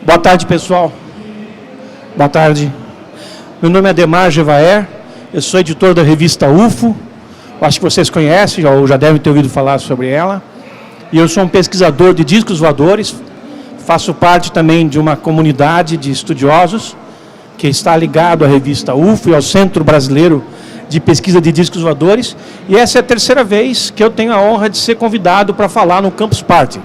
Boa tarde, pessoal. Boa tarde. Meu nome é Ademar Gevaer, eu sou editor da revista UFO. Acho que vocês conhecem, ou já devem ter ouvido falar sobre ela. E eu sou um pesquisador de discos voadores, faço parte também de uma comunidade de estudiosos que está ligado à revista UFO e ao Centro Brasileiro de Pesquisa de Discos Voadores. E essa é a terceira vez que eu tenho a honra de ser convidado para falar no Campus Party.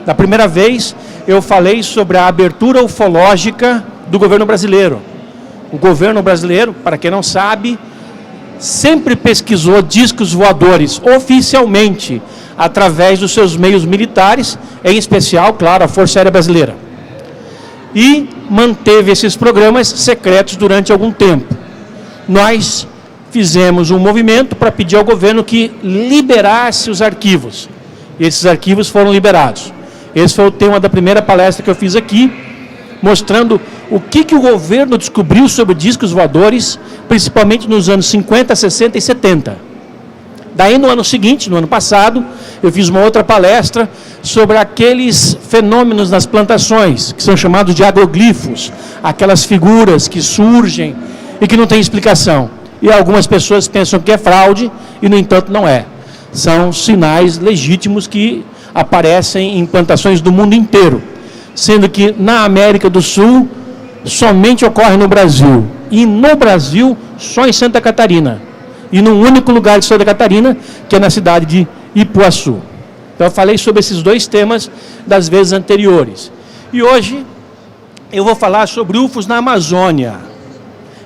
Da primeira vez, eu falei sobre a abertura ufológica do governo brasileiro. O governo brasileiro, para quem não sabe, sempre pesquisou discos voadores oficialmente, através dos seus meios militares, em especial, claro, a Força Aérea Brasileira. E manteve esses programas secretos durante algum tempo. Nós fizemos um movimento para pedir ao governo que liberasse os arquivos. E esses arquivos foram liberados. Esse foi o tema da primeira palestra que eu fiz aqui, mostrando o que o governo descobriu sobre discos voadores, principalmente nos anos 50, 60 e 70. Daí, no ano seguinte, no ano passado, eu fiz uma outra palestra sobre aqueles fenômenos nas plantações, que são chamados de agroglifos, aquelas figuras que surgem e que não têm explicação. E algumas pessoas pensam que é fraude, e, no entanto, não é. São sinais legítimos que aparecem em plantações do mundo inteiro, sendo que na América do Sul somente ocorre no Brasil, e no Brasil só em Santa Catarina, e num único lugar de Santa Catarina, que é na cidade de Ipuaçu. Então eu falei sobre esses dois temas das vezes anteriores. E hoje eu vou falar sobre UFOs na Amazônia,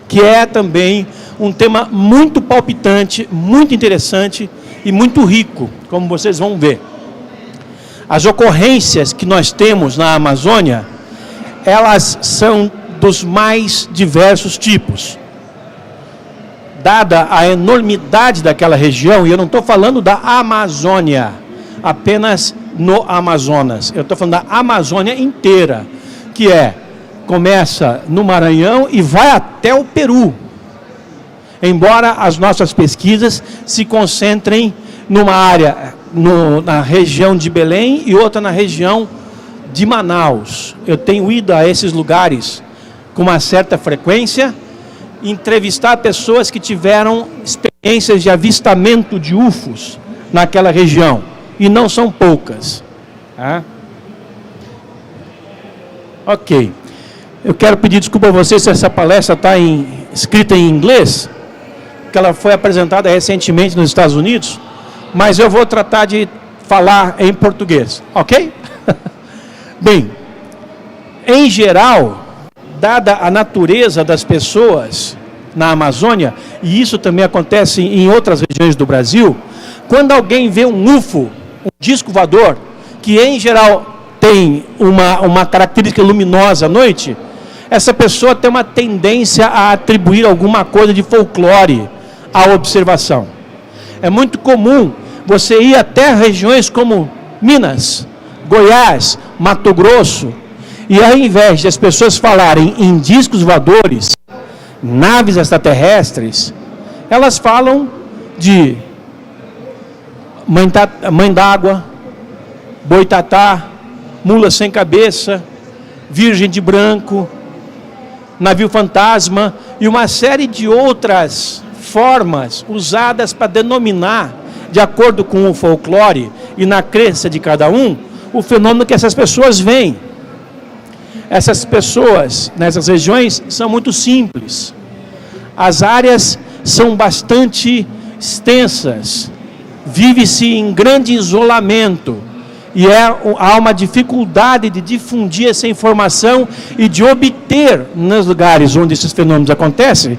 que é também um tema muito palpitante, muito interessante e muito rico, como vocês vão ver. As ocorrências que nós temos na Amazônia, elas são dos mais diversos tipos. Dada a enormidade daquela região, e eu não estou falando da Amazônia, apenas no Amazonas, eu estou falando da Amazônia inteira, que começa no Maranhão e vai até o Peru. Embora as nossas pesquisas se concentrem numa área, na região de Belém e outra na região de Manaus. Eu tenho ido a esses lugares com uma certa frequência, entrevistar pessoas que tiveram experiências de avistamento de UFOs naquela região, e não são poucas. Ok. Eu quero pedir desculpa a vocês se essa palestra está escrita em inglês, porque ela foi apresentada recentemente nos Estados Unidos, mas eu vou tratar de falar em português, ok? Bem, em geral, dada a natureza das pessoas na Amazônia, e isso também acontece em outras regiões do Brasil, quando alguém vê um UFO, um disco voador, que em geral tem uma característica luminosa à noite, essa pessoa tem uma tendência a atribuir alguma coisa de folclore à observação. É muito comum você ir até regiões como Minas, Goiás, Mato Grosso, e ao invés de as pessoas falarem em discos voadores, naves extraterrestres, elas falam de mãe d'água, boitatá, mula sem cabeça, virgem de branco, navio fantasma e uma série de outras formas usadas para denominar, de acordo com o folclore e na crença de cada um, o fenômeno que essas pessoas veem. Essas pessoas nessas regiões são muito simples. As áreas são bastante extensas, vive-se em grande isolamento e há uma dificuldade de difundir essa informação e de obter, nos lugares onde esses fenômenos acontecem,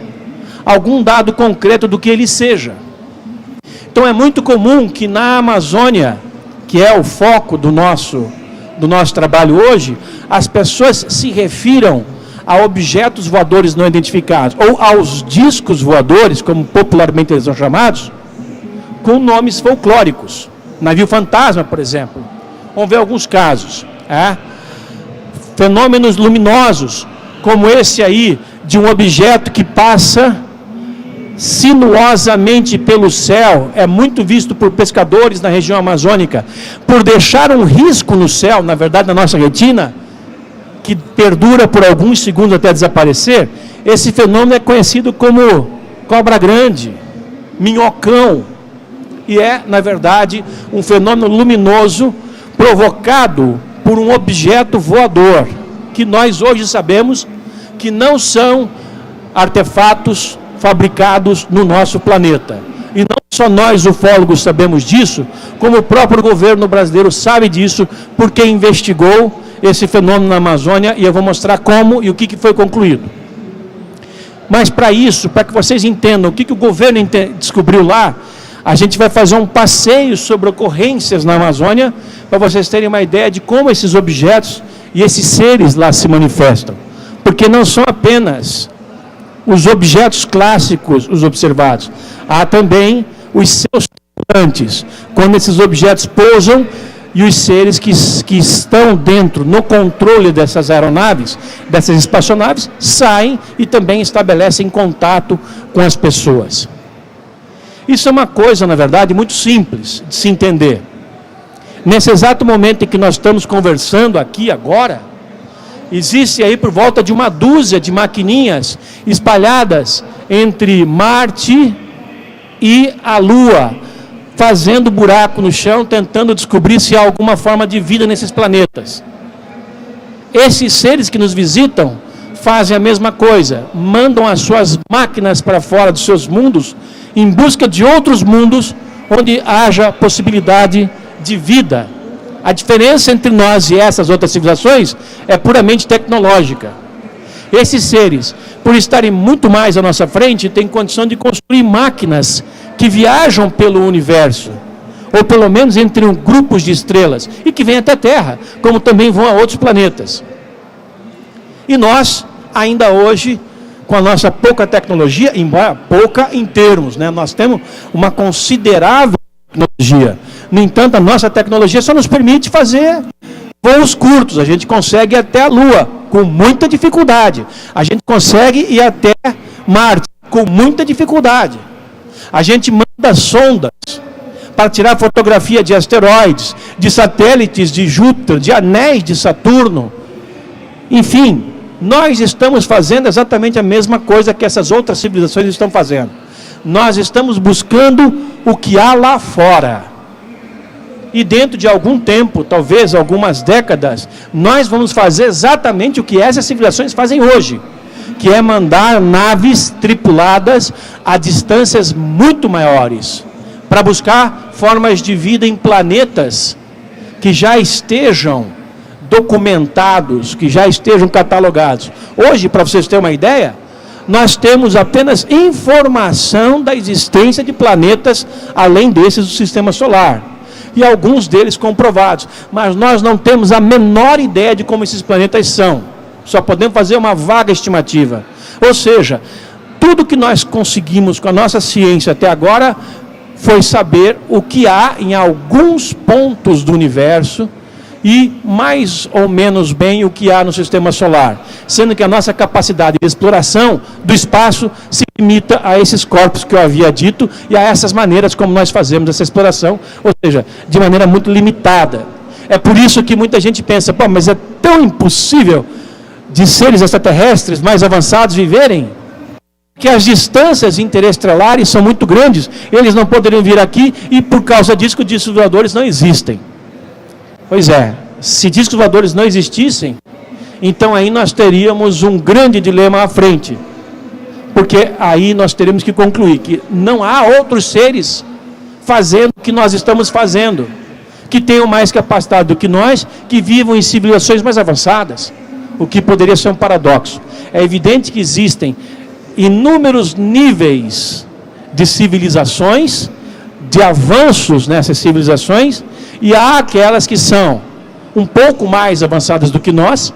algum dado concreto do que ele seja. Então é muito comum que na Amazônia, que é o foco do nosso trabalho hoje, as pessoas se refiram a objetos voadores não identificados, ou aos discos voadores, como popularmente eles são chamados, com nomes folclóricos. Navio fantasma, por exemplo. Vamos ver alguns casos. Fenômenos luminosos, como esse aí, de um objeto que passa sinuosamente pelo céu, é muito visto por pescadores na região amazônica, por deixar um risco no céu, na verdade na nossa retina, que perdura por alguns segundos até desaparecer, esse fenômeno é conhecido como cobra grande, minhocão, e é, na verdade, um fenômeno luminoso provocado por um objeto voador, que nós hoje sabemos que não são artefatos fabricados no nosso planeta. E não só nós, ufólogos, sabemos disso, como o próprio governo brasileiro sabe disso, porque investigou esse fenômeno na Amazônia, e eu vou mostrar como e o que foi concluído. Mas para isso, para que vocês entendam o que o governo descobriu lá, a gente vai fazer um passeio sobre ocorrências na Amazônia, para vocês terem uma ideia de como esses objetos e esses seres lá se manifestam. Porque não são apenas os objetos clássicos os observados, há também os seus tripulantes, quando esses objetos pousam e os seres que estão dentro, no controle dessas aeronaves, dessas espaçonaves, saem e também estabelecem contato com as pessoas. Isso é uma coisa, na verdade, muito simples de se entender. Nesse exato momento em que nós estamos conversando aqui agora, existe aí por volta de uma dúzia de maquininhas espalhadas entre Marte e a Lua, fazendo buraco no chão, tentando descobrir se há alguma forma de vida nesses planetas. Esses seres que nos visitam fazem a mesma coisa, mandam as suas máquinas para fora dos seus mundos, em busca de outros mundos onde haja possibilidade de vida. A diferença entre nós e essas outras civilizações é puramente tecnológica. Esses seres, por estarem muito mais à nossa frente, têm condição de construir máquinas que viajam pelo universo, ou pelo menos entre grupos de estrelas, e que vêm até a Terra, como também vão a outros planetas. E nós, ainda hoje, com a nossa pouca tecnologia, embora pouca em termos, né? Nós temos uma considerável tecnologia. No entanto, a nossa tecnologia só nos permite fazer voos curtos. A gente consegue ir até a Lua com muita dificuldade. A gente consegue ir até Marte com muita dificuldade. A gente manda sondas para tirar fotografia de asteroides, de satélites de Júpiter, de anéis de Saturno. Enfim, nós estamos fazendo exatamente a mesma coisa que essas outras civilizações estão fazendo. Nós estamos buscando o que há lá fora. E dentro de algum tempo, talvez algumas décadas, nós vamos fazer exatamente o que essas civilizações fazem hoje, que é mandar naves tripuladas a distâncias muito maiores, para buscar formas de vida em planetas que já estejam documentados, que já estejam catalogados. Hoje, para vocês terem uma ideia, nós temos apenas informação da existência de planetas além desses do sistema solar. E alguns deles comprovados. Mas nós não temos a menor ideia de como esses planetas são. Só podemos fazer uma vaga estimativa. Ou seja, tudo que nós conseguimos com a nossa ciência até agora foi saber o que há em alguns pontos do universo e mais ou menos bem o que há no sistema solar, sendo que a nossa capacidade de exploração do espaço se limita a esses corpos que eu havia dito e a essas maneiras como nós fazemos essa exploração, ou seja, de maneira muito limitada. É por isso que muita gente pensa, pô, mas é tão impossível de seres extraterrestres mais avançados viverem, que as distâncias interestelares são muito grandes, eles não poderiam vir aqui e por causa disso que os discos voadores não existem. Pois é, se discos voadores não existissem, então aí nós teríamos um grande dilema à frente. Porque aí nós teríamos que concluir que não há outros seres fazendo o que nós estamos fazendo, que tenham mais capacidade do que nós, que vivam em civilizações mais avançadas, o que poderia ser um paradoxo. É evidente que existem inúmeros níveis de civilizações, de avanços nessas civilizações, e há aquelas que são um pouco mais avançadas do que nós,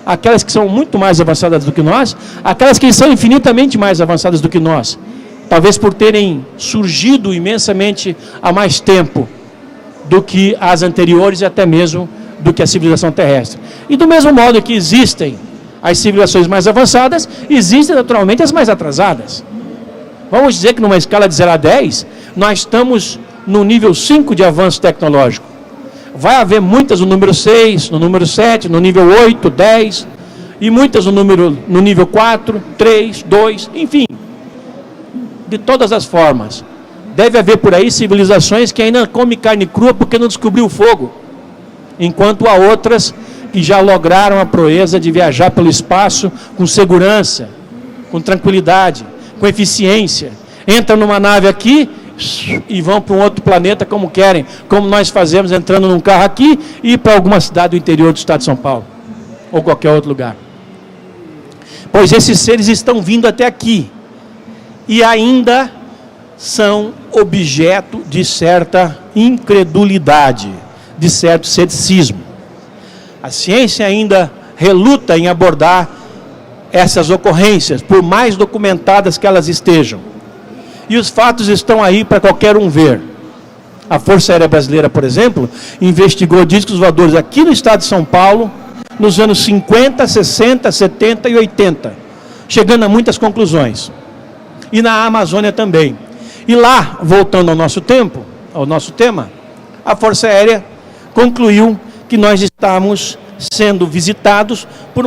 aquelas que são muito mais avançadas do que nós, aquelas que são infinitamente mais avançadas do que nós, talvez por terem surgido imensamente há mais tempo do que as anteriores e até mesmo do que a civilização terrestre. E do mesmo modo que existem as civilizações mais avançadas, existem naturalmente as mais atrasadas. Vamos dizer que numa escala de 0 a 10, nós estamos no nível 5 de avanço tecnológico. Vai haver muitas no número 6, no número 7, no nível 8, 10, e muitas no nível 4, 3, 2, enfim. De todas as formas. Deve haver por aí civilizações que ainda comem carne crua porque não descobriu o fogo. Enquanto há outras que já lograram a proeza de viajar pelo espaço com segurança, com tranquilidade, com eficiência. Entram numa nave aqui e vão para um outro planeta como querem, como nós fazemos entrando num carro aqui e ir para alguma cidade do interior do estado de São Paulo, ou qualquer outro lugar. Pois esses seres estão vindo até aqui e ainda são objeto de certa incredulidade, de certo ceticismo. A ciência ainda reluta em abordar essas ocorrências, por mais documentadas que elas estejam. E os fatos estão aí para qualquer um ver. A Força Aérea Brasileira, por exemplo, investigou discos voadores aqui no estado de São Paulo, nos anos 50, 60, 70 e 80, chegando a muitas conclusões. E na Amazônia também. E lá, voltando ao nosso tempo, ao nosso tema, a Força Aérea concluiu que nós estamos sendo visitados por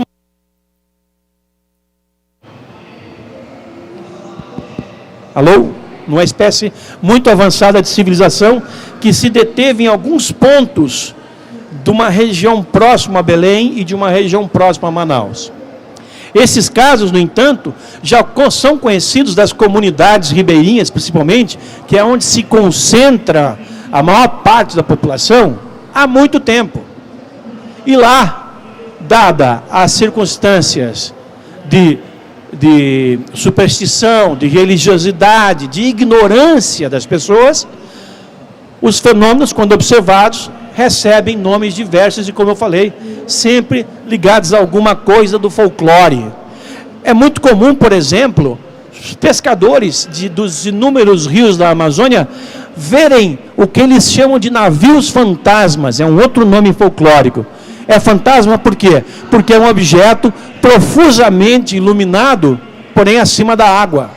uma espécie muito avançada de civilização que se deteve em alguns pontos de uma região próxima a Belém e de uma região próxima a Manaus. Esses casos, no entanto, já são conhecidos das comunidades ribeirinhas, principalmente, que é onde se concentra a maior parte da população, há muito tempo. E lá, dada as circunstâncias de superstição, de religiosidade, de ignorância das pessoas, os fenômenos, quando observados, recebem nomes diversos e, como eu falei, sempre ligados a alguma coisa do folclore. É muito comum, por exemplo, os pescadores dos inúmeros rios da Amazônia verem o que eles chamam de navios fantasmas, é um outro nome folclórico. É fantasma por quê? Porque é um objeto profusamente iluminado, porém acima da água.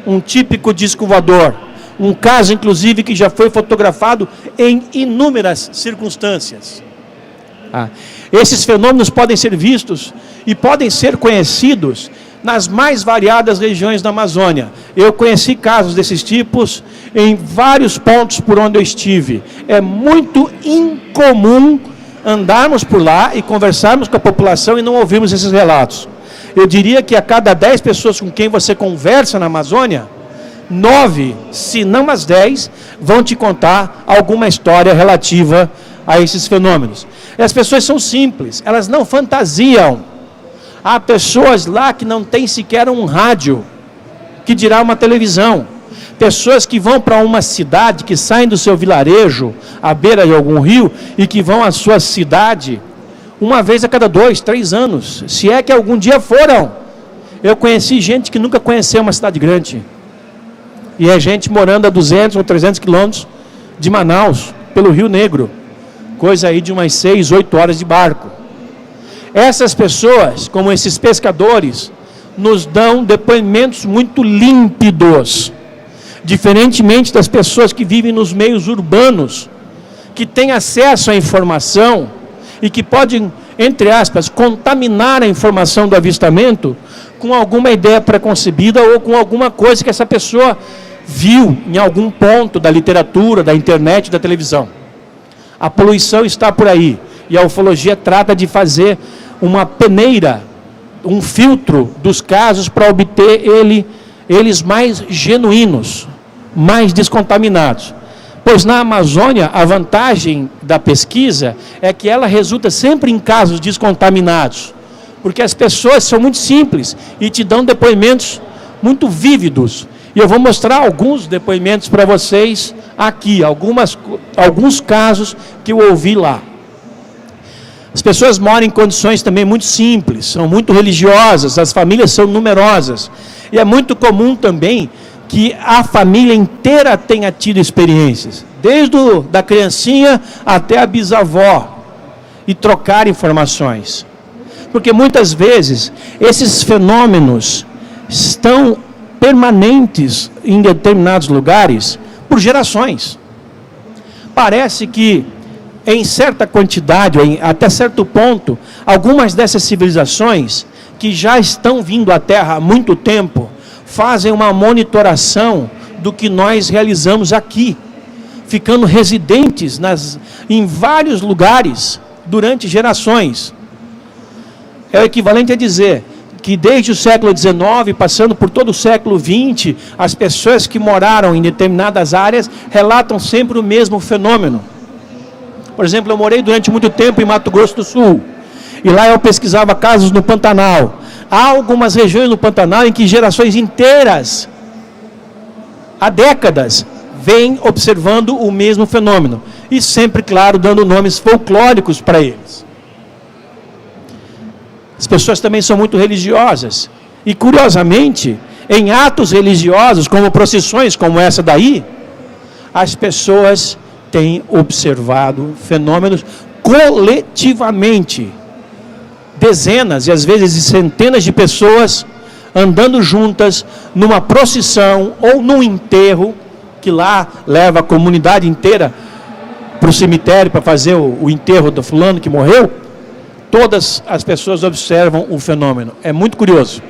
Um típico disco voador. Um caso, inclusive, que já foi fotografado em inúmeras circunstâncias. Esses fenômenos podem ser vistos e podem ser conhecidos nas mais variadas regiões da Amazônia. Eu conheci casos desses tipos em vários pontos por onde eu estive. É muito incomum andarmos por lá e conversarmos com a população e não ouvirmos esses relatos. Eu diria que a cada 10 pessoas com quem você conversa na Amazônia, 9, se não as 10, vão te contar alguma história relativa a esses fenômenos. E as pessoas são simples, elas não fantasiam. Há pessoas lá que não têm sequer um rádio, que dirá uma televisão. Pessoas que vão para uma cidade, que saem do seu vilarejo, à beira de algum rio, e que vão à sua cidade, uma vez a cada 2, 3 anos, se é que algum dia foram. Eu conheci gente que nunca conheceu uma cidade grande. E é gente morando a 200 ou 300 quilômetros de Manaus, pelo Rio Negro. Coisa aí de umas 6, 8 horas de barco. Essas pessoas, como esses pescadores, nos dão depoimentos muito límpidos. Diferentemente das pessoas que vivem nos meios urbanos, que têm acesso à informação e que podem, entre aspas, contaminar a informação do avistamento com alguma ideia preconcebida ou com alguma coisa que essa pessoa viu em algum ponto da literatura, da internet, da televisão. A poluição está por aí e a ufologia trata de fazer uma peneira, um filtro dos casos para obter eles mais genuínos, mais descontaminados. Pois na Amazônia, a vantagem da pesquisa é que ela resulta sempre em casos descontaminados, porque as pessoas são muito simples e te dão depoimentos muito vívidos. E eu vou mostrar alguns depoimentos para vocês aqui, alguns casos que eu ouvi lá. As pessoas moram em condições também muito simples, são muito religiosas, as famílias são numerosas. E é muito comum também que a família inteira tenha tido experiências, desde da criancinha até a bisavó, e trocar informações. Porque muitas vezes esses fenômenos estão permanentes em determinados lugares por gerações. parece que, em certa quantidade, até certo ponto, algumas dessas civilizações que já estão vindo à Terra há muito tempo, fazem uma monitoração do que nós realizamos aqui, ficando residentes em vários lugares durante gerações. É o equivalente a dizer que desde o século XIX, passando por todo o século XX, as pessoas que moraram em determinadas áreas relatam sempre o mesmo fenômeno. Por exemplo, eu morei durante muito tempo em Mato Grosso do Sul, e lá eu pesquisava casos no Pantanal. Há algumas regiões no Pantanal em que gerações inteiras, há décadas, vêm observando o mesmo fenômeno. E sempre, claro, dando nomes folclóricos para eles. As pessoas também são muito religiosas. E, curiosamente, em atos religiosos, como procissões como essa daí, as pessoas têm observado fenômenos coletivamente. Dezenas e às vezes centenas de pessoas andando juntas numa procissão ou num enterro, que lá leva a comunidade inteira para o cemitério para fazer o enterro do fulano que morreu. Todas as pessoas observam o fenômeno. É muito curioso.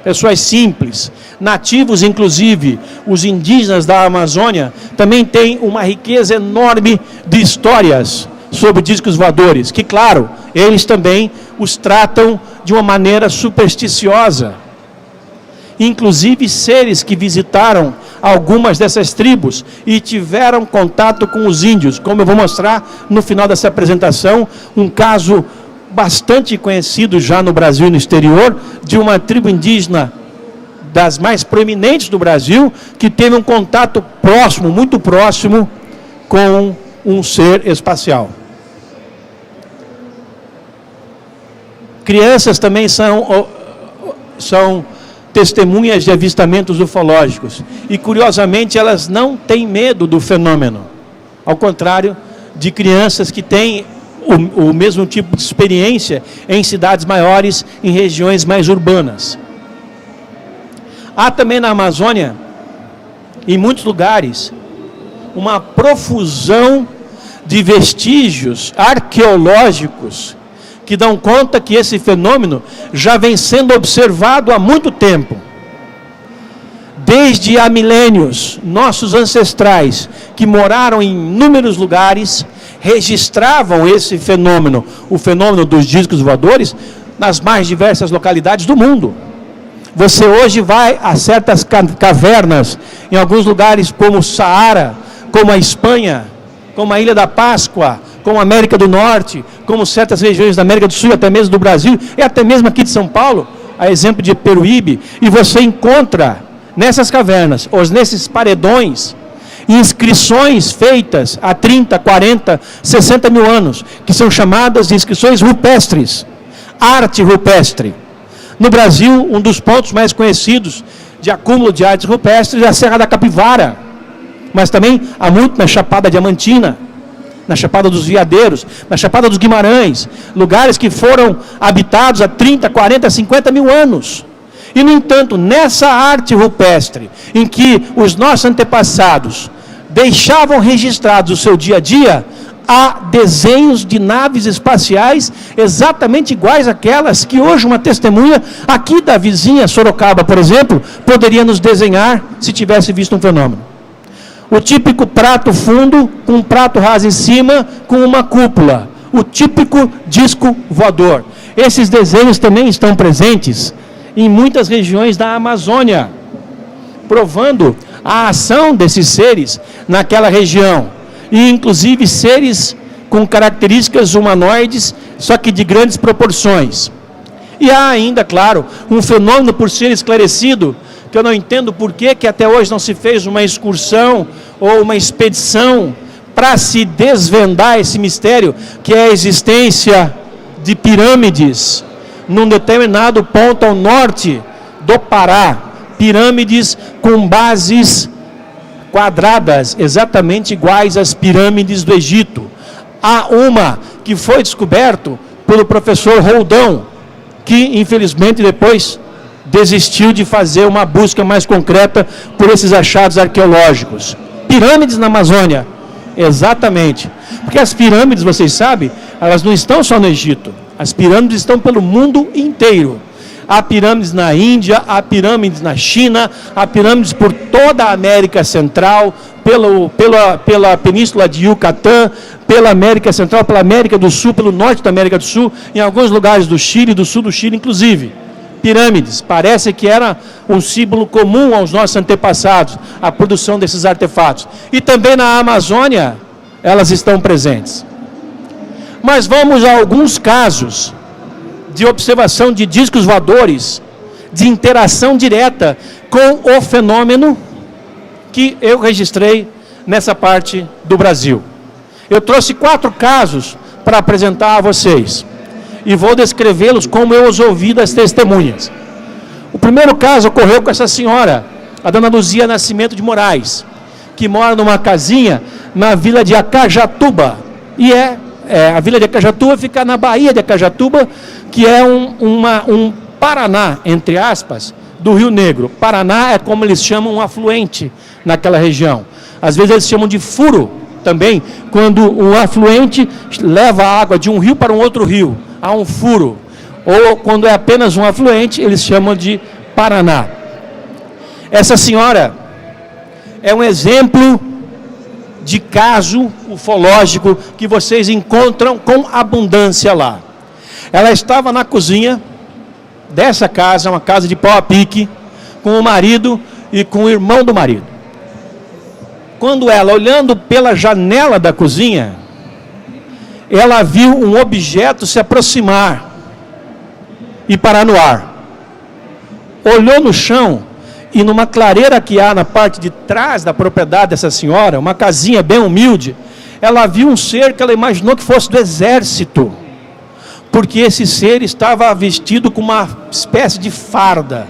Pessoas simples, nativos, inclusive os indígenas da Amazônia, também têm uma riqueza enorme de histórias sobre discos voadores, que, claro, eles também os tratam de uma maneira supersticiosa. Inclusive seres que visitaram algumas dessas tribos e tiveram contato com os índios, como eu vou mostrar no final dessa apresentação, um caso bastante conhecido já no Brasil e no exterior, de uma tribo indígena das mais proeminentes do Brasil, que teve um contato próximo, muito próximo, com um ser espacial. Crianças também são testemunhas de avistamentos ufológicos. E, curiosamente, elas não têm medo do fenômeno. Ao contrário de crianças que têm o mesmo tipo de experiência em cidades maiores, em regiões mais urbanas. Há também na Amazônia, em muitos lugares, uma profusão de vestígios arqueológicos que dão conta que esse fenômeno já vem sendo observado há muito tempo. Desde há milênios, nossos ancestrais, que moraram em inúmeros lugares, registravam esse fenômeno, o fenômeno dos discos voadores, nas mais diversas localidades do mundo. Você hoje vai a certas cavernas, em alguns lugares como o Saara, como a Espanha, como a Ilha da Páscoa, como a América do Norte, como certas regiões da América do Sul, até mesmo do Brasil, e até mesmo aqui de São Paulo, a exemplo de Peruíbe, e você encontra nessas cavernas, ou nesses paredões, inscrições feitas há 30, 40, 60 mil anos, que são chamadas de inscrições rupestres, arte rupestre. No Brasil, um dos pontos mais conhecidos de acúmulo de artes rupestres é a Serra da Capivara, mas também há muito na Chapada Diamantina, na Chapada dos Veadeiros, na Chapada dos Guimarães, lugares que foram habitados há 30, 40, 50 mil anos. E, no entanto, nessa arte rupestre, em que os nossos antepassados deixavam registrados o seu dia a dia, há desenhos de naves espaciais exatamente iguais àquelas que hoje uma testemunha aqui da vizinha Sorocaba, por exemplo, poderia nos desenhar se tivesse visto um fenômeno. O típico prato fundo, com um prato raso em cima, com uma cúpula. O típico disco voador. Esses desenhos também estão presentes em muitas regiões da Amazônia, provando a ação desses seres naquela região. E, inclusive, seres com características humanoides, só que de grandes proporções. E há ainda, claro, um fenômeno por ser esclarecido, que eu não entendo por que até hoje não se fez uma excursão ou uma expedição para se desvendar esse mistério, que é a existência de pirâmides num determinado ponto ao norte do Pará. Pirâmides com bases quadradas, exatamente iguais às pirâmides do Egito. Há uma que foi descoberto pelo professor Roldão, que infelizmente depois desistiu de fazer uma busca mais concreta por esses achados arqueológicos. Pirâmides na Amazônia, Exatamente. Porque as pirâmides, vocês sabem, elas não estão só no Egito. As pirâmides estão pelo mundo inteiro. Há pirâmides na Índia, há pirâmides na China, há pirâmides por toda a América Central, pela Península de Yucatán, pela América Central, pela América do Sul, pelo norte da América do Sul, em alguns lugares do Chile, do sul do Chile, inclusive. Pirâmides, parece que era um símbolo comum aos nossos antepassados, a produção desses artefatos. E também na Amazônia, elas estão presentes. Mas vamos a alguns casos de observação de discos voadores, de interação direta com o fenômeno que eu registrei nessa parte do Brasil. Eu trouxe 4 casos para apresentar a vocês e vou descrevê-los como eu os ouvi das testemunhas. O primeiro caso ocorreu com essa senhora, a dona Luzia Nascimento de Moraes, que mora numa casinha na vila de Acajatuba, e a vila de Acajatuba fica na Baía de Acajatuba, que é um Paraná, entre aspas, do Rio Negro. Paraná é como eles chamam um afluente naquela região. Às vezes eles chamam de furo também, quando um afluente leva a água de um rio para um outro rio, há um furo. Ou quando é apenas um afluente, eles chamam de Paraná. Essa senhora é um exemplo de caso ufológico que vocês encontram com abundância lá. Ela estava na cozinha dessa casa, uma casa de pau a pique, com o marido e com o irmão do marido. Quando ela, olhando pela janela da cozinha, ela viu um objeto se aproximar e parar no ar. Olhou no chão e numa clareira que há na parte de trás da propriedade dessa senhora, uma casinha bem humilde, ela viu um ser que ela imaginou que fosse do exército, porque esse ser estava vestido com uma espécie de farda.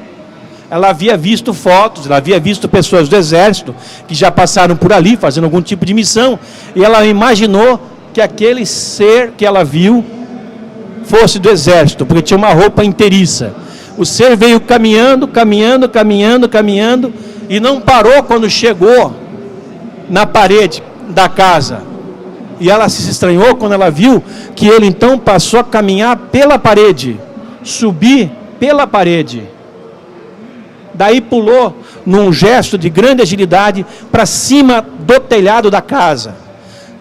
Ela havia visto fotos, ela havia visto pessoas do exército que já passaram por ali fazendo algum tipo de missão, e ela imaginou que aquele ser que ela viu fosse do exército, porque tinha uma roupa inteiriça. O ser veio caminhando, e não parou quando chegou na parede da casa. E ela se estranhou quando ela viu que ele então passou a caminhar pela parede, subir pela parede. Daí pulou, num gesto de grande agilidade, para cima do telhado da casa.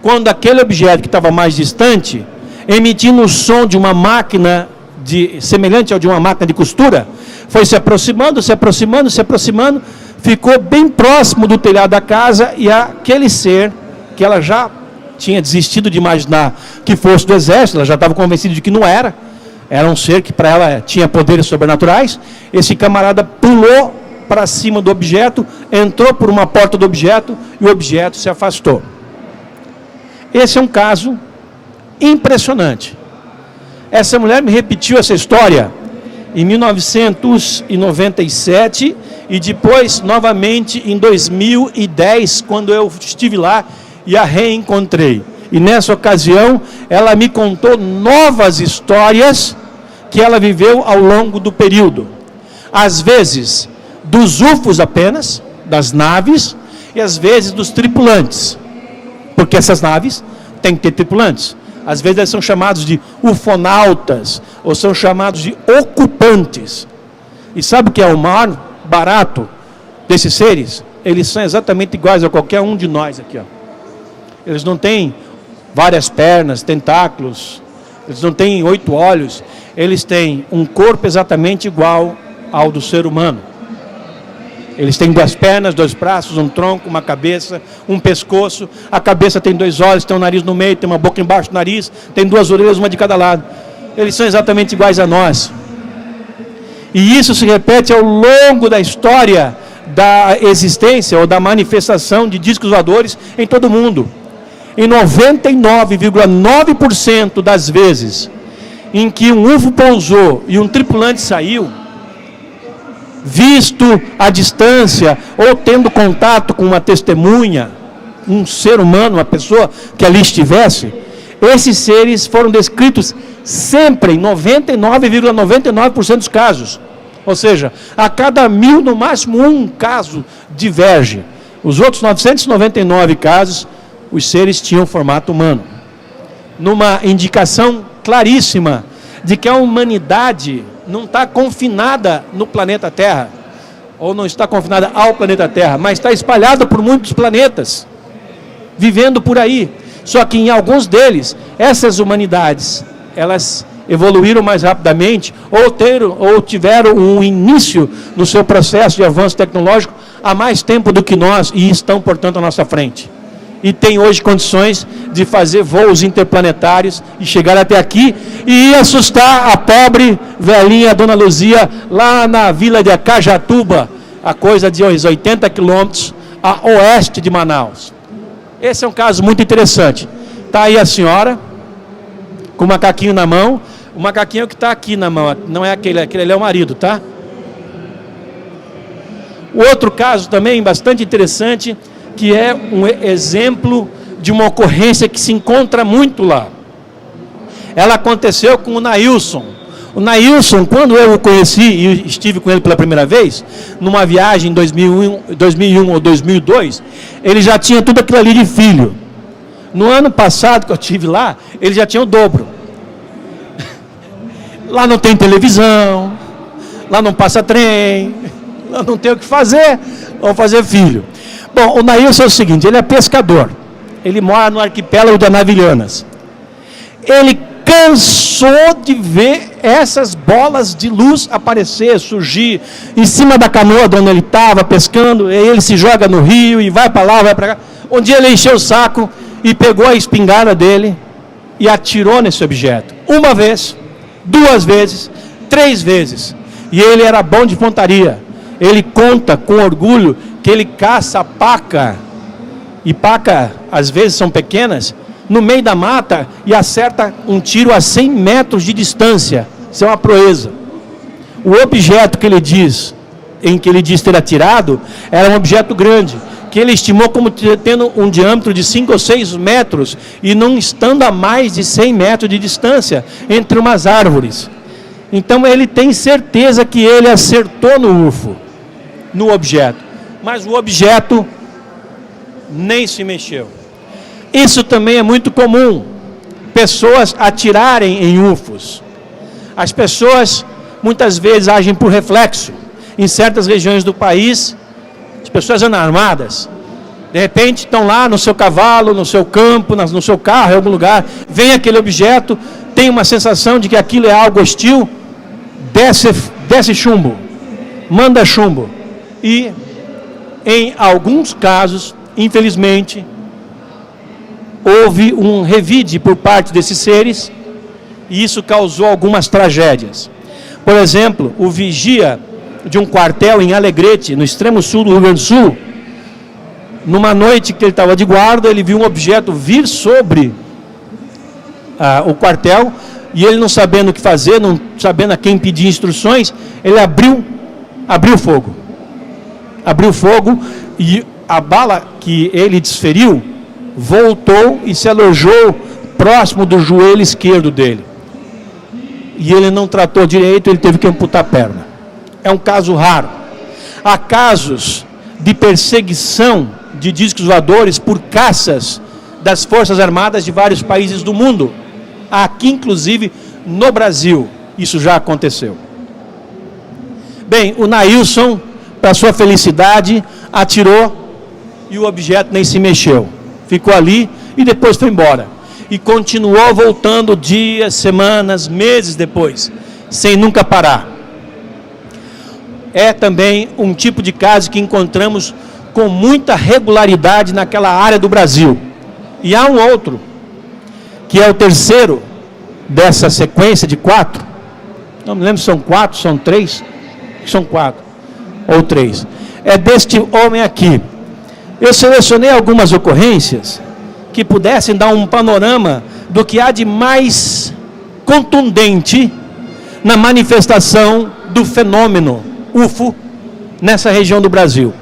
Quando aquele objeto que estava mais distante, emitindo o som de uma máquina semelhante ao de uma máquina de costura, foi se aproximando, ficou bem próximo do telhado da casa, e aquele ser, que ela já tinha desistido de imaginar que fosse do exército, ela já estava convencida de que não era um ser que para ela tinha poderes sobrenaturais. Esse camarada pulou para cima do objeto, entrou por uma porta do objeto e o objeto se afastou. Esse é um caso impressionante. Essa mulher me repetiu essa história em 1997 e depois novamente em 2010, quando eu estive lá e a reencontrei. E nessa ocasião ela me contou novas histórias que ela viveu ao longo do período. Às vezes dos UFOs apenas, das naves, e às vezes dos tripulantes. Porque essas naves têm que ter tripulantes. Às vezes eles são chamados de ufonautas, ou são chamados de ocupantes. E sabe o que é o maior barato desses seres? Eles são exatamente iguais a qualquer um de nós aqui, ó. Eles não têm várias pernas, tentáculos, eles não têm 8 olhos, eles têm um corpo exatamente igual ao do ser humano. Eles têm 2 pernas, 2 braços, um tronco, uma cabeça, um pescoço. A cabeça tem 2 olhos, tem um nariz no meio, tem uma boca embaixo do nariz, tem 2 orelhas, uma de cada lado. Eles são exatamente iguais a nós. E isso se repete ao longo da história da existência ou da manifestação de discos voadores em todo o mundo. Em 99,9% das vezes em que um UFO pousou e um tripulante saiu, visto à distância ou tendo contato com uma testemunha, um ser humano, uma pessoa que ali estivesse, esses seres foram descritos sempre em 99,99% dos casos. Ou seja, a cada 1000, no máximo um caso diverge. Os outros 999 casos, os seres tinham formato humano. Numa indicação claríssima de que a humanidade não está confinada no planeta Terra, ou não está confinada ao planeta Terra, mas está espalhada por muitos planetas, vivendo por aí. Só que em alguns deles, essas humanidades, elas evoluíram mais rapidamente, ou tiveram um início no seu processo de avanço tecnológico há mais tempo do que nós, e estão, portanto, à nossa frente. E tem hoje condições de fazer voos interplanetários e chegar até aqui e ir assustar a pobre velhinha Dona Luzia lá na vila de Acajatuba, a coisa de 80 quilômetros a oeste de Manaus. Esse é um caso muito interessante. Está aí a senhora com o macaquinho na mão. O macaquinho que está aqui na mão, não é aquele ali é o marido, tá? O outro caso também bastante interessante, que é um exemplo de uma ocorrência que se encontra muito lá. Ela aconteceu com o Nailson. O Nailson, quando eu o conheci e estive com ele pela primeira vez, numa viagem em 2001 ou 2002, ele já tinha tudo aquilo ali de filho. No ano passado que eu estive lá, ele já tinha o dobro. Lá não tem televisão, lá não passa trem, lá não tem o que fazer, vamos fazer filho. Bom, o Nailson é o seguinte, ele é pescador, ele mora no arquipélago de Anavilhanas. Ele cansou de ver essas bolas de luz aparecer, surgir em cima da canoa de onde ele estava pescando, e ele se joga no rio e vai para lá, vai para cá. Um dia ele encheu o saco e pegou a espingarda dele e atirou nesse objeto. Uma vez, 2 vezes, 3 vezes. E ele era bom de pontaria. Ele conta com orgulho que ele caça paca, e paca às vezes são pequenas, no meio da mata e acerta um tiro a 100 metros de distância. Isso é uma proeza. O objeto que ele diz, em que ele diz ter atirado, era um objeto grande, que ele estimou como tendo um diâmetro de 5 ou 6 metros e não estando a mais de 100 metros de distância entre umas árvores. Então ele tem certeza que ele acertou no UFO, no objeto, mas o objeto nem se mexeu. Isso também é muito comum, pessoas atirarem em UFOs. As pessoas muitas vezes agem por reflexo. Em certas regiões do país, as pessoas andam armadas, de repente estão lá no seu cavalo, no seu campo, no seu carro, em algum lugar, vem aquele objeto, tem uma sensação de que aquilo é algo hostil, desce chumbo, manda chumbo. E em alguns casos, infelizmente, houve um revide por parte desses seres e isso causou algumas tragédias. Por exemplo, o vigia de um quartel em Alegrete, no extremo sul do Rio Grande do Sul, numa noite que ele estava de guarda, ele viu um objeto vir sobre o quartel e ele, não sabendo o que fazer, não sabendo a quem pedir instruções, ele abriu fogo. Abriu fogo e a bala que ele desferiu voltou e se alojou próximo do joelho esquerdo dele. E ele não tratou direito, ele teve que amputar a perna. É um caso raro. Há casos de perseguição de discos voadores por caças das Forças Armadas de vários países do mundo. Aqui, inclusive, no Brasil, isso já aconteceu. Bem, o Nailson, para sua felicidade, atirou e o objeto nem se mexeu. Ficou ali e depois foi embora. E continuou voltando dias, semanas, meses depois, sem nunca parar. É também um tipo de caso que encontramos com muita regularidade naquela área do Brasil. E há um outro, que é o terceiro dessa sequência de 4. Não me lembro se são 4, são 3. São 4 ou 3. É deste homem aqui. Eu selecionei algumas ocorrências que pudessem dar um panorama do que há de mais contundente na manifestação do fenômeno UFO nessa região do Brasil.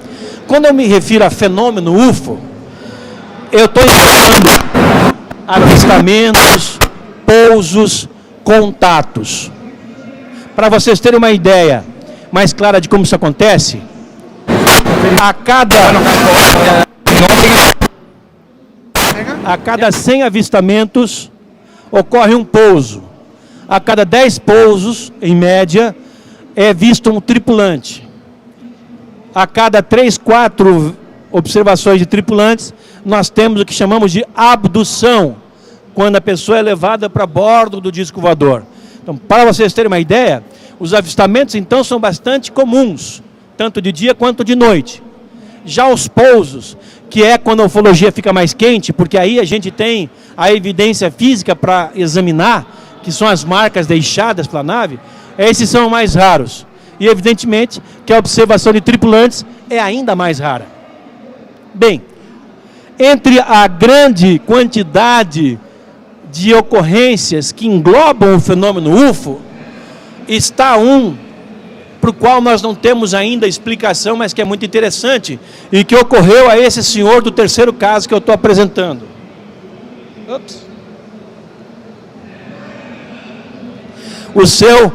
Quando eu me refiro a fenômeno UFO, eu estou incluindo avistamentos, pousos, contatos. Para vocês terem uma ideia mais clara de como isso acontece, a cada... A cada 100 avistamentos, ocorre um pouso. A cada 10 pousos, em média, é visto um tripulante. A cada 3, 4 observações de tripulantes, nós temos o que chamamos de abdução, quando a pessoa é levada para bordo do disco voador. Então, para vocês terem uma ideia, os avistamentos, então, são bastante comuns, tanto de dia quanto de noite. Já os pousos, que é quando a ufologia fica mais quente, porque aí a gente tem a evidência física para examinar, que são as marcas deixadas pela nave, esses são mais raros. E, evidentemente, que a observação de tripulantes é ainda mais rara. Bem, entre a grande quantidade de ocorrências que englobam o fenômeno UFO, está um para o qual nós não temos ainda explicação, mas que é muito interessante, e que ocorreu a esse senhor do terceiro caso que eu estou apresentando. O seu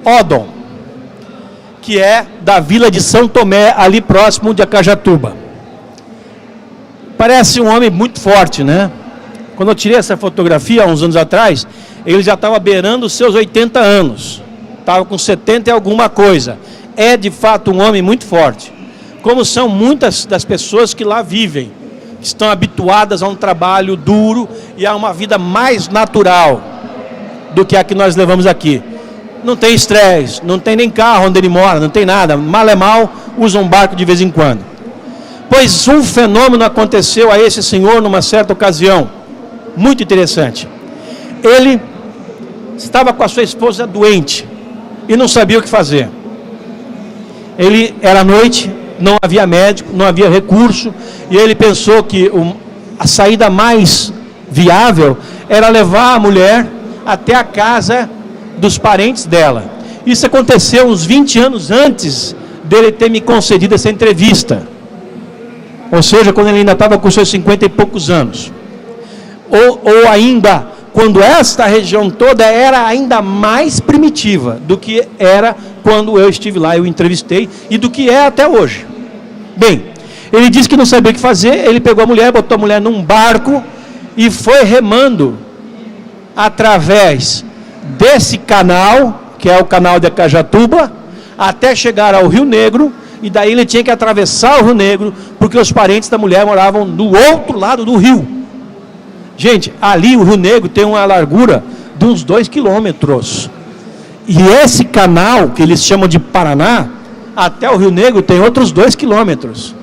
Odon, que é da vila de São Tomé, ali próximo de Acajatuba. Parece um homem muito forte, né? Quando eu tirei essa fotografia, há uns anos atrás, ele já estava beirando os seus 80 anos. Estava com 70 e alguma coisa. É, de fato, um homem muito forte. Como são muitas das pessoas que lá vivem, que estão habituadas a um trabalho duro e a uma vida mais natural do que a que nós levamos aqui. Não tem estresse, não tem nem carro onde ele mora, não tem nada. Mal é mal, usa um barco de vez em quando. Pois um fenômeno aconteceu a esse senhor numa certa ocasião, muito interessante. Ele estava com a sua esposa doente e não sabia o que fazer. Ele era noite, não havia médico, não havia recurso, e ele pensou que a saída mais viável era levar a mulher até a casa dos parentes dela. Isso aconteceu uns 20 anos antes dele ter me concedido essa entrevista. Ou seja, quando ele ainda estava com seus 50 e poucos anos. Ou ainda, quando esta região toda era ainda mais primitiva do que era quando eu estive lá, eu entrevistei, e do que é até hoje. Bem, ele disse que não sabia o que fazer, ele pegou a mulher, botou a mulher num barco e foi remando através desse canal, que é o canal de Acajatuba, até chegar ao Rio Negro, e daí ele tinha que atravessar o Rio Negro, porque os parentes da mulher moravam do outro lado do rio. Gente, ali o Rio Negro tem uma largura de uns 2 quilômetros. E esse canal, que eles chamam de Paraná, até o Rio Negro tem outros 2 quilômetros.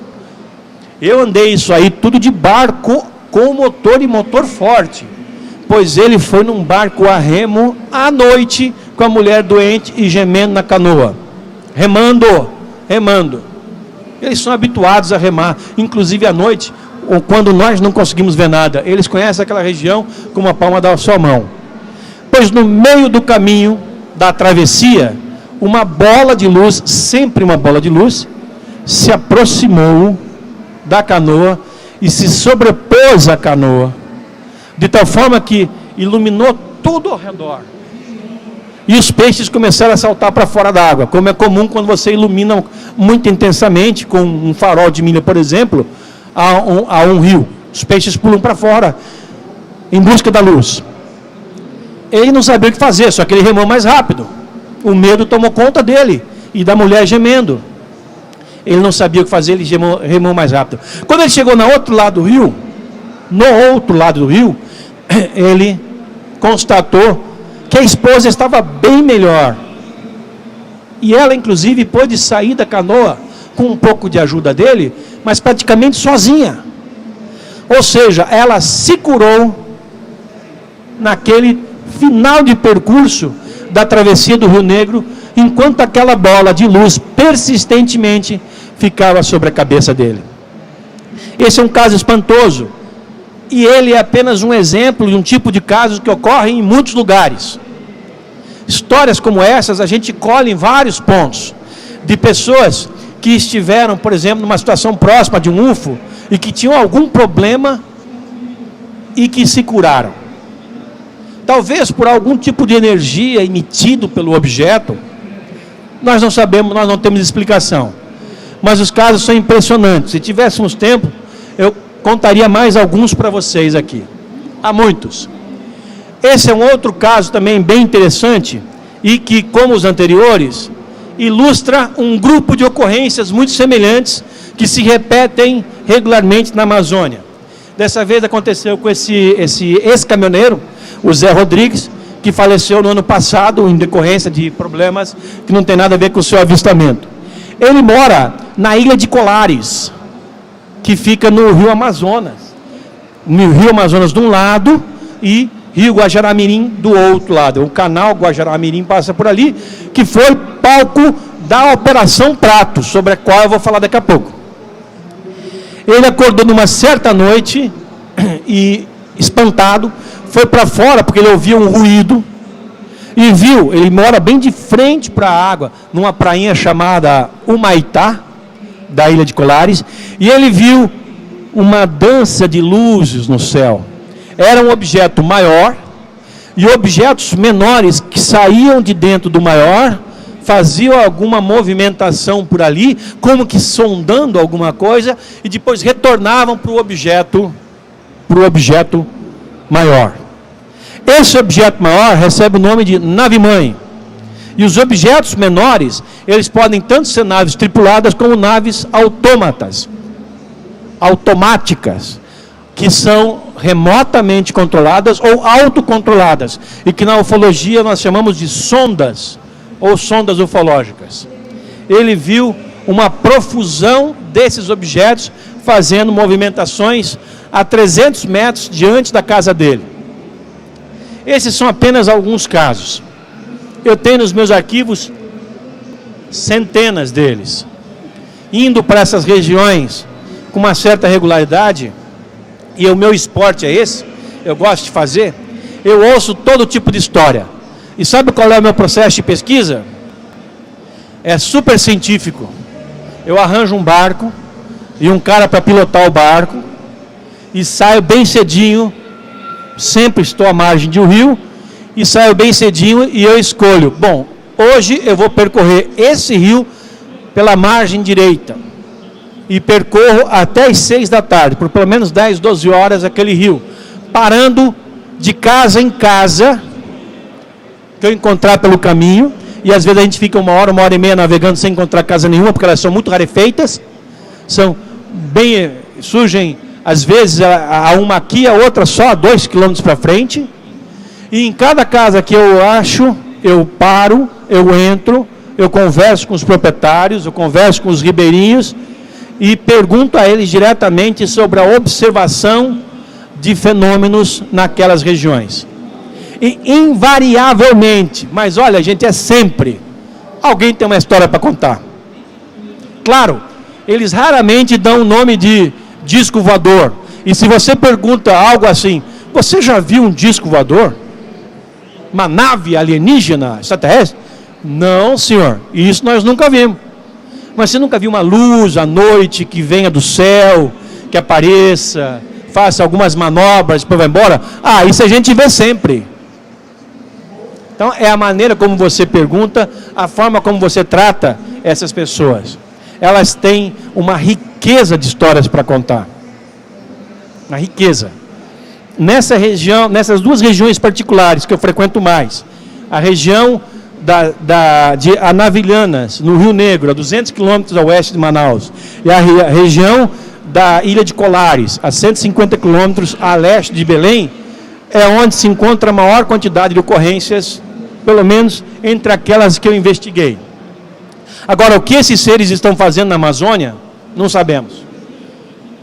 Eu andei isso aí tudo de barco com motor e motor forte. Pois ele foi num barco a remo à noite com a mulher doente e gemendo na canoa. Remando. Eles são habituados a remar, inclusive à noite, ou quando nós não conseguimos ver nada. Eles conhecem aquela região como a palma da sua mão. Pois no meio do caminho da travessia, uma bola de luz, sempre uma bola de luz, se aproximou da canoa e se sobrepôs à canoa, de tal forma que iluminou tudo ao redor. E os peixes começaram a saltar para fora da água, como é comum quando você ilumina muito intensamente, com um farol de milha, por exemplo, a um rio. Os peixes pulam para fora, em busca da luz. Ele não sabia o que fazer, só que ele remou mais rápido. O medo tomou conta dele, e da mulher gemendo. Ele não sabia o que fazer, ele remou mais rápido. Quando ele chegou no outro lado do rio, ele constatou que a esposa estava bem melhor. E ela, inclusive, pôde sair da canoa com um pouco de ajuda dele, mas praticamente sozinha. Ou seja, ela se curou naquele final de percurso da travessia do Rio Negro, enquanto aquela bola de luz persistentemente ficava sobre a cabeça dele. Esse é um caso espantoso. E ele é apenas um exemplo de um tipo de casos que ocorrem em muitos lugares. Histórias como essas a gente colhe em vários pontos, de pessoas que estiveram, por exemplo, numa situação próxima de um UFO e que tinham algum problema e que se curaram. Talvez por algum tipo de energia emitido pelo objeto, nós não sabemos, nós não temos explicação. Mas os casos são impressionantes. Se tivéssemos tempo, eu contaria mais alguns para vocês aqui. Há muitos. Esse é um outro caso também bem interessante e que, como os anteriores, ilustra um grupo de ocorrências muito semelhantes que se repetem regularmente na Amazônia. Dessa vez aconteceu com esse ex-caminhoneiro, o Zé Rodrigues, que faleceu no ano passado em decorrência de problemas que não tem nada a ver com o seu avistamento. Ele mora na ilha de Colares, que fica no Rio Amazonas. No Rio Amazonas de um lado e Rio Guajará-Mirim do outro lado. O canal Guajará-Mirim passa por ali, que foi palco da Operação Prato, sobre a qual eu vou falar daqui a pouco. Ele acordou numa certa noite e, espantado, foi para fora porque ele ouvia um ruído e viu, ele mora bem de frente para a água, numa prainha chamada Humaitá, da ilha de Colares, e ele viu uma dança de luzes no céu. Era um objeto maior e objetos menores que saíam de dentro do maior faziam alguma movimentação por ali, como que sondando alguma coisa, e depois retornavam para o objeto maior. Esse objeto maior recebe o nome de nave-mãe. E os objetos menores, eles podem tanto ser naves tripuladas como naves automáticas, que são remotamente controladas ou autocontroladas, e que na ufologia nós chamamos de sondas, ou sondas ufológicas. Ele viu uma profusão desses objetos fazendo movimentações a 300 metros diante da casa dele. Esses são apenas alguns casos. Eu tenho nos meus arquivos centenas deles. Indo para essas regiões com uma certa regularidade, e o meu esporte é esse, eu gosto de fazer, eu ouço todo tipo de história. E sabe qual é o meu processo de pesquisa? É super científico. Eu arranjo um barco e um cara para pilotar o barco e saio bem cedinho, sempre estou à margem de um rio, e saio bem cedinho e eu escolho, bom, hoje eu vou percorrer esse rio pela margem direita e percorro até as 6 da tarde, por pelo menos 10, 12 horas aquele rio, parando de casa em casa que eu encontrar pelo caminho, e às vezes a gente fica uma hora e meia navegando sem encontrar casa nenhuma, porque elas são muito rarefeitas, surgem às vezes a uma aqui, a outra só a 2 quilômetros para frente, e em cada casa que eu acho, eu paro, eu entro, eu converso com os proprietários, eu converso com os ribeirinhos, e pergunto a eles diretamente sobre a observação de fenômenos naquelas regiões. E invariavelmente, mas olha gente, é sempre, alguém tem uma história para contar. Claro, eles raramente dão o nome de disco voador. E se você pergunta algo assim, você já viu um disco voador? Uma nave alienígena, extraterrestre? Não, senhor, isso nós nunca vimos. Mas você nunca viu uma luz à noite que venha do céu, que apareça, faça algumas manobras, depois vai embora? Ah, isso a gente vê sempre. Então, é a maneira como você pergunta, a forma como você trata essas pessoas. Elas têm uma riqueza de histórias para contar. Uma riqueza. Nessa região, nessas duas regiões particulares que eu frequento mais, a região de Anavilhanas, no Rio Negro, a 200 quilômetros a oeste de Manaus, e a região da Ilha de Colares, a 150 quilômetros a leste de Belém, é onde se encontra a maior quantidade de ocorrências, pelo menos entre aquelas que eu investiguei. Agora, o que esses seres estão fazendo na Amazônia, não sabemos.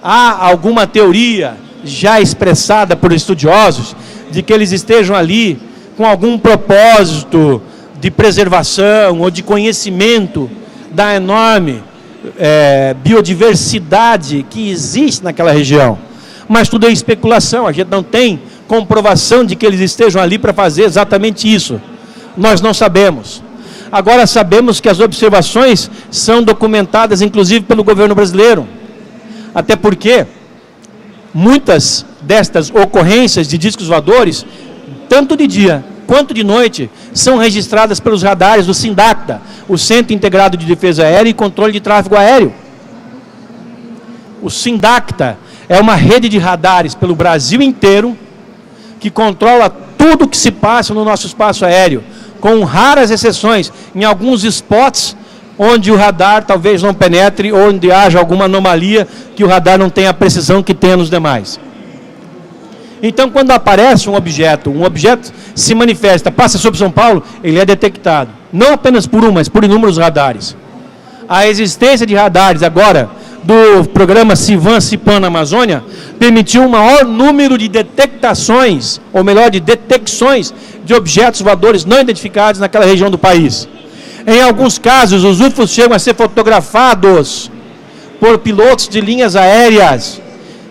Há alguma teoria já expressada por estudiosos de que eles estejam ali com algum propósito de preservação ou de conhecimento da enorme biodiversidade que existe naquela região. Mas tudo é especulação, a gente não tem comprovação de que eles estejam ali para fazer exatamente isso. Nós não sabemos. Agora sabemos que as observações são documentadas, inclusive, pelo governo brasileiro. Até porque muitas destas ocorrências de discos voadores, tanto de dia quanto de noite, são registradas pelos radares do SINDACTA, o Centro Integrado de Defesa Aérea e Controle de Tráfego Aéreo. O SINDACTA É uma rede de radares pelo Brasil inteiro que controla tudo que se passa no nosso espaço aéreo, com raras exceções, em alguns spots onde o radar talvez não penetre, onde haja alguma anomalia que o radar não tenha a precisão que tem nos demais. Então, quando aparece um objeto se manifesta, passa sobre São Paulo, ele é detectado. Não apenas por um, mas por inúmeros radares. A existência de radares agora, do programa CIVAM-CIPAM na Amazônia, permitiu um maior número de detectações, ou melhor, de detecções de objetos voadores não identificados naquela região do país. Em alguns casos, os UFOs chegam a ser fotografados por pilotos de linhas aéreas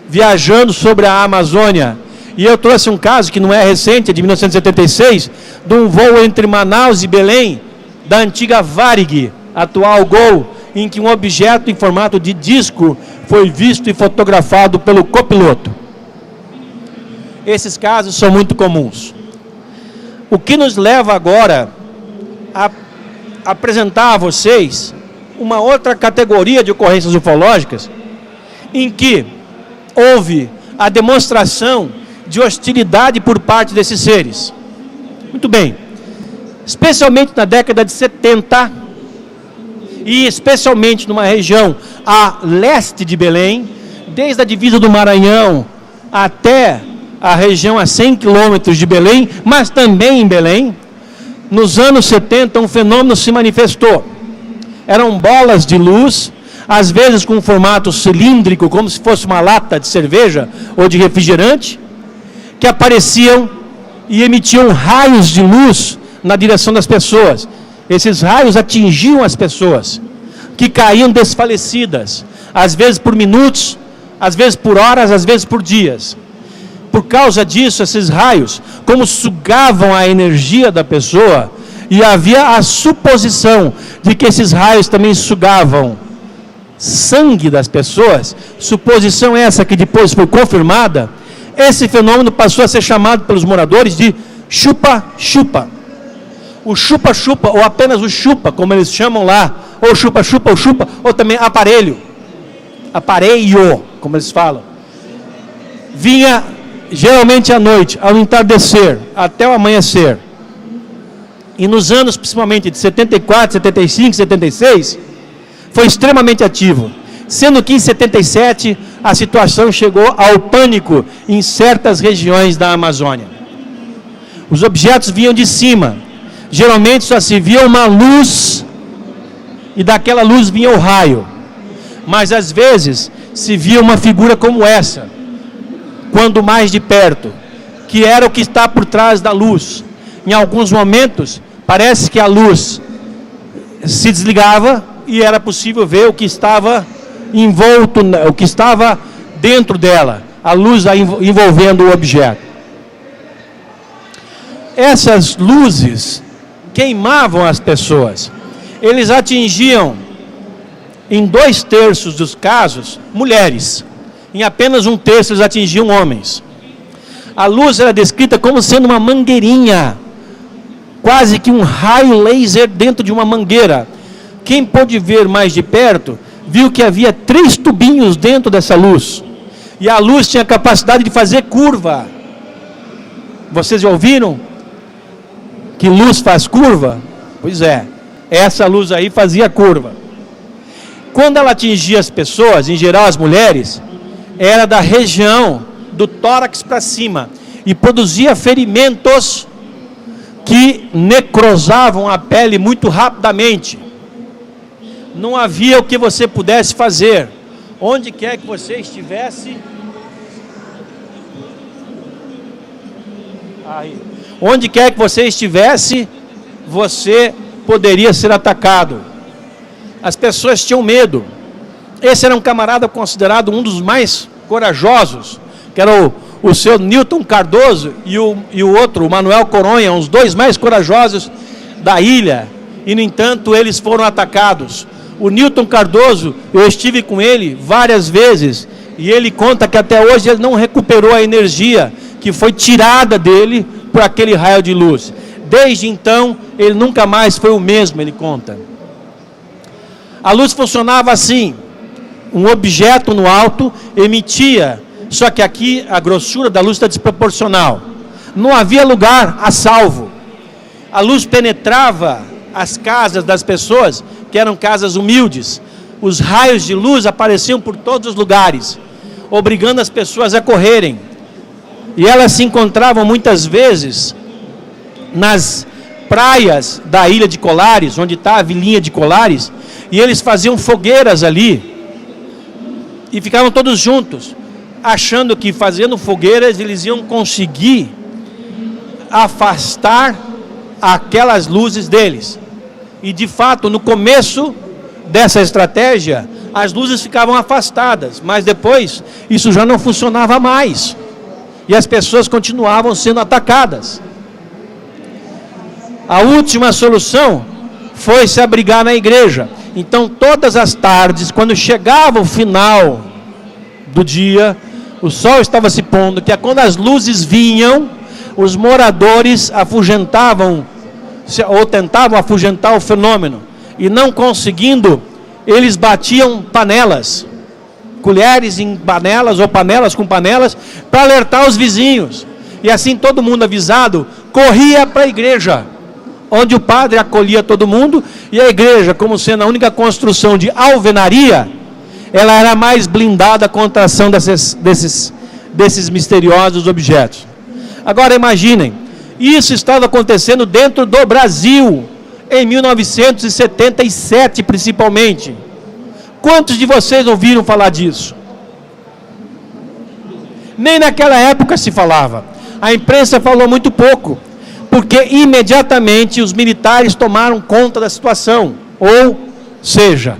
viajando sobre a Amazônia. E eu trouxe um caso que não é recente, é de 1976, de um voo entre Manaus e Belém, da antiga Varig, atual Gol, em que um objeto em formato de disco foi visto e fotografado pelo copiloto. Esses casos são muito comuns. O que nos leva agora a apresentar a vocês uma outra categoria de ocorrências ufológicas em que houve a demonstração de hostilidade por parte desses seres. Muito bem. Especialmente na década de 70 e especialmente numa região a leste de Belém, desde a divisa do Maranhão até a região a 100 quilômetros de Belém, mas também em Belém, nos anos 70 um fenômeno se manifestou. Eram bolas de luz, às vezes com um formato cilíndrico, como se fosse uma lata de cerveja ou de refrigerante, que apareciam e emitiam raios de luz na direção das pessoas. Esses raios atingiam as pessoas, que caíam desfalecidas, às vezes por minutos, às vezes por horas, às vezes por dias. Por causa disso, esses raios, como sugavam a energia da pessoa, e havia a suposição de que esses raios também sugavam sangue das pessoas, suposição essa que depois foi confirmada. Esse fenômeno passou a ser chamado pelos moradores de chupa-chupa. O chupa-chupa, ou apenas o chupa, como eles chamam lá, ou chupa-chupa, ou chupa, ou também aparelho, como eles falam, vinha geralmente à noite, ao entardecer, até o amanhecer. E nos anos, principalmente de 74, 75, 76, foi extremamente ativo. Sendo que em 77, a situação chegou ao pânico em certas regiões da Amazônia. Os objetos vinham de cima. Geralmente só se via uma luz, e daquela luz vinha o raio. Mas às vezes se via uma figura como essa, quando mais de perto, que era o que está por trás da luz. Em alguns momentos, parece que a luz se desligava e era possível ver o que estava envolto, o que estava dentro dela, a luz envolvendo o objeto. Essas luzes queimavam as pessoas. Eles atingiam, em 2/3 dos casos, mulheres. Em apenas 1/3 eles atingiam homens. A luz era descrita como sendo uma mangueirinha, quase que um raio laser dentro de uma mangueira. Quem pôde ver mais de perto, viu que havia 3 tubinhos dentro dessa luz. E a luz tinha a capacidade de fazer curva. Vocês já ouviram que luz faz curva? Pois é, essa luz aí fazia curva. Quando ela atingia as pessoas, em geral as mulheres, era da região do tórax para cima e produzia ferimentos que necrosavam a pele muito rapidamente. Não havia o que você pudesse fazer. Onde quer que você estivesse, onde quer que você estivesse, você poderia ser atacado. As pessoas tinham medo. Esse era um camarada considerado um dos mais corajosos, que era o seu Newton Cardoso e o outro, o Manuel Coronha, os dois mais corajosos da ilha. E, no entanto, eles foram atacados. O Newton Cardoso, eu estive com ele várias vezes, e ele conta que até hoje ele não recuperou a energia que foi tirada dele por aquele raio de luz. Desde então, ele nunca mais foi o mesmo, ele conta. A luz funcionava assim: um objeto no alto emitia Só que aqui a grossura da luz está desproporcional. Não havia lugar a salvo. A luz penetrava as casas das pessoas, que eram casas humildes. Os raios de luz apareciam por todos os lugares, obrigando as pessoas a correrem. E elas se encontravam muitas vezes nas praias da ilha de Colares, onde está a vilinha de Colares, e eles faziam fogueiras ali, e ficavam todos juntos, achando que fazendo fogueiras eles iam conseguir afastar aquelas luzes deles. E de fato, no começo dessa estratégia, as luzes ficavam afastadas, mas depois isso já não funcionava mais, e as pessoas continuavam sendo atacadas. A última solução foi se abrigar na igreja. Então, todas as tardes, quando chegava o final do dia, o sol estava se pondo, que é quando as luzes vinham, os moradores afugentavam, ou tentavam afugentar o fenômeno, e não conseguindo, eles batiam panelas, colheres em panelas, ou panelas com panelas, para alertar os vizinhos. E assim todo mundo avisado, corria para a igreja, onde o padre acolhia todo mundo, e a igreja, como sendo a única construção de alvenaria, ela era mais blindada contra a ação desses misteriosos objetos. Agora imaginem, isso estava acontecendo dentro do Brasil, em 1977 principalmente. Quantos de vocês ouviram falar disso? Nem naquela época se falava. A imprensa falou muito pouco, porque imediatamente os militares tomaram conta da situação, ou seja,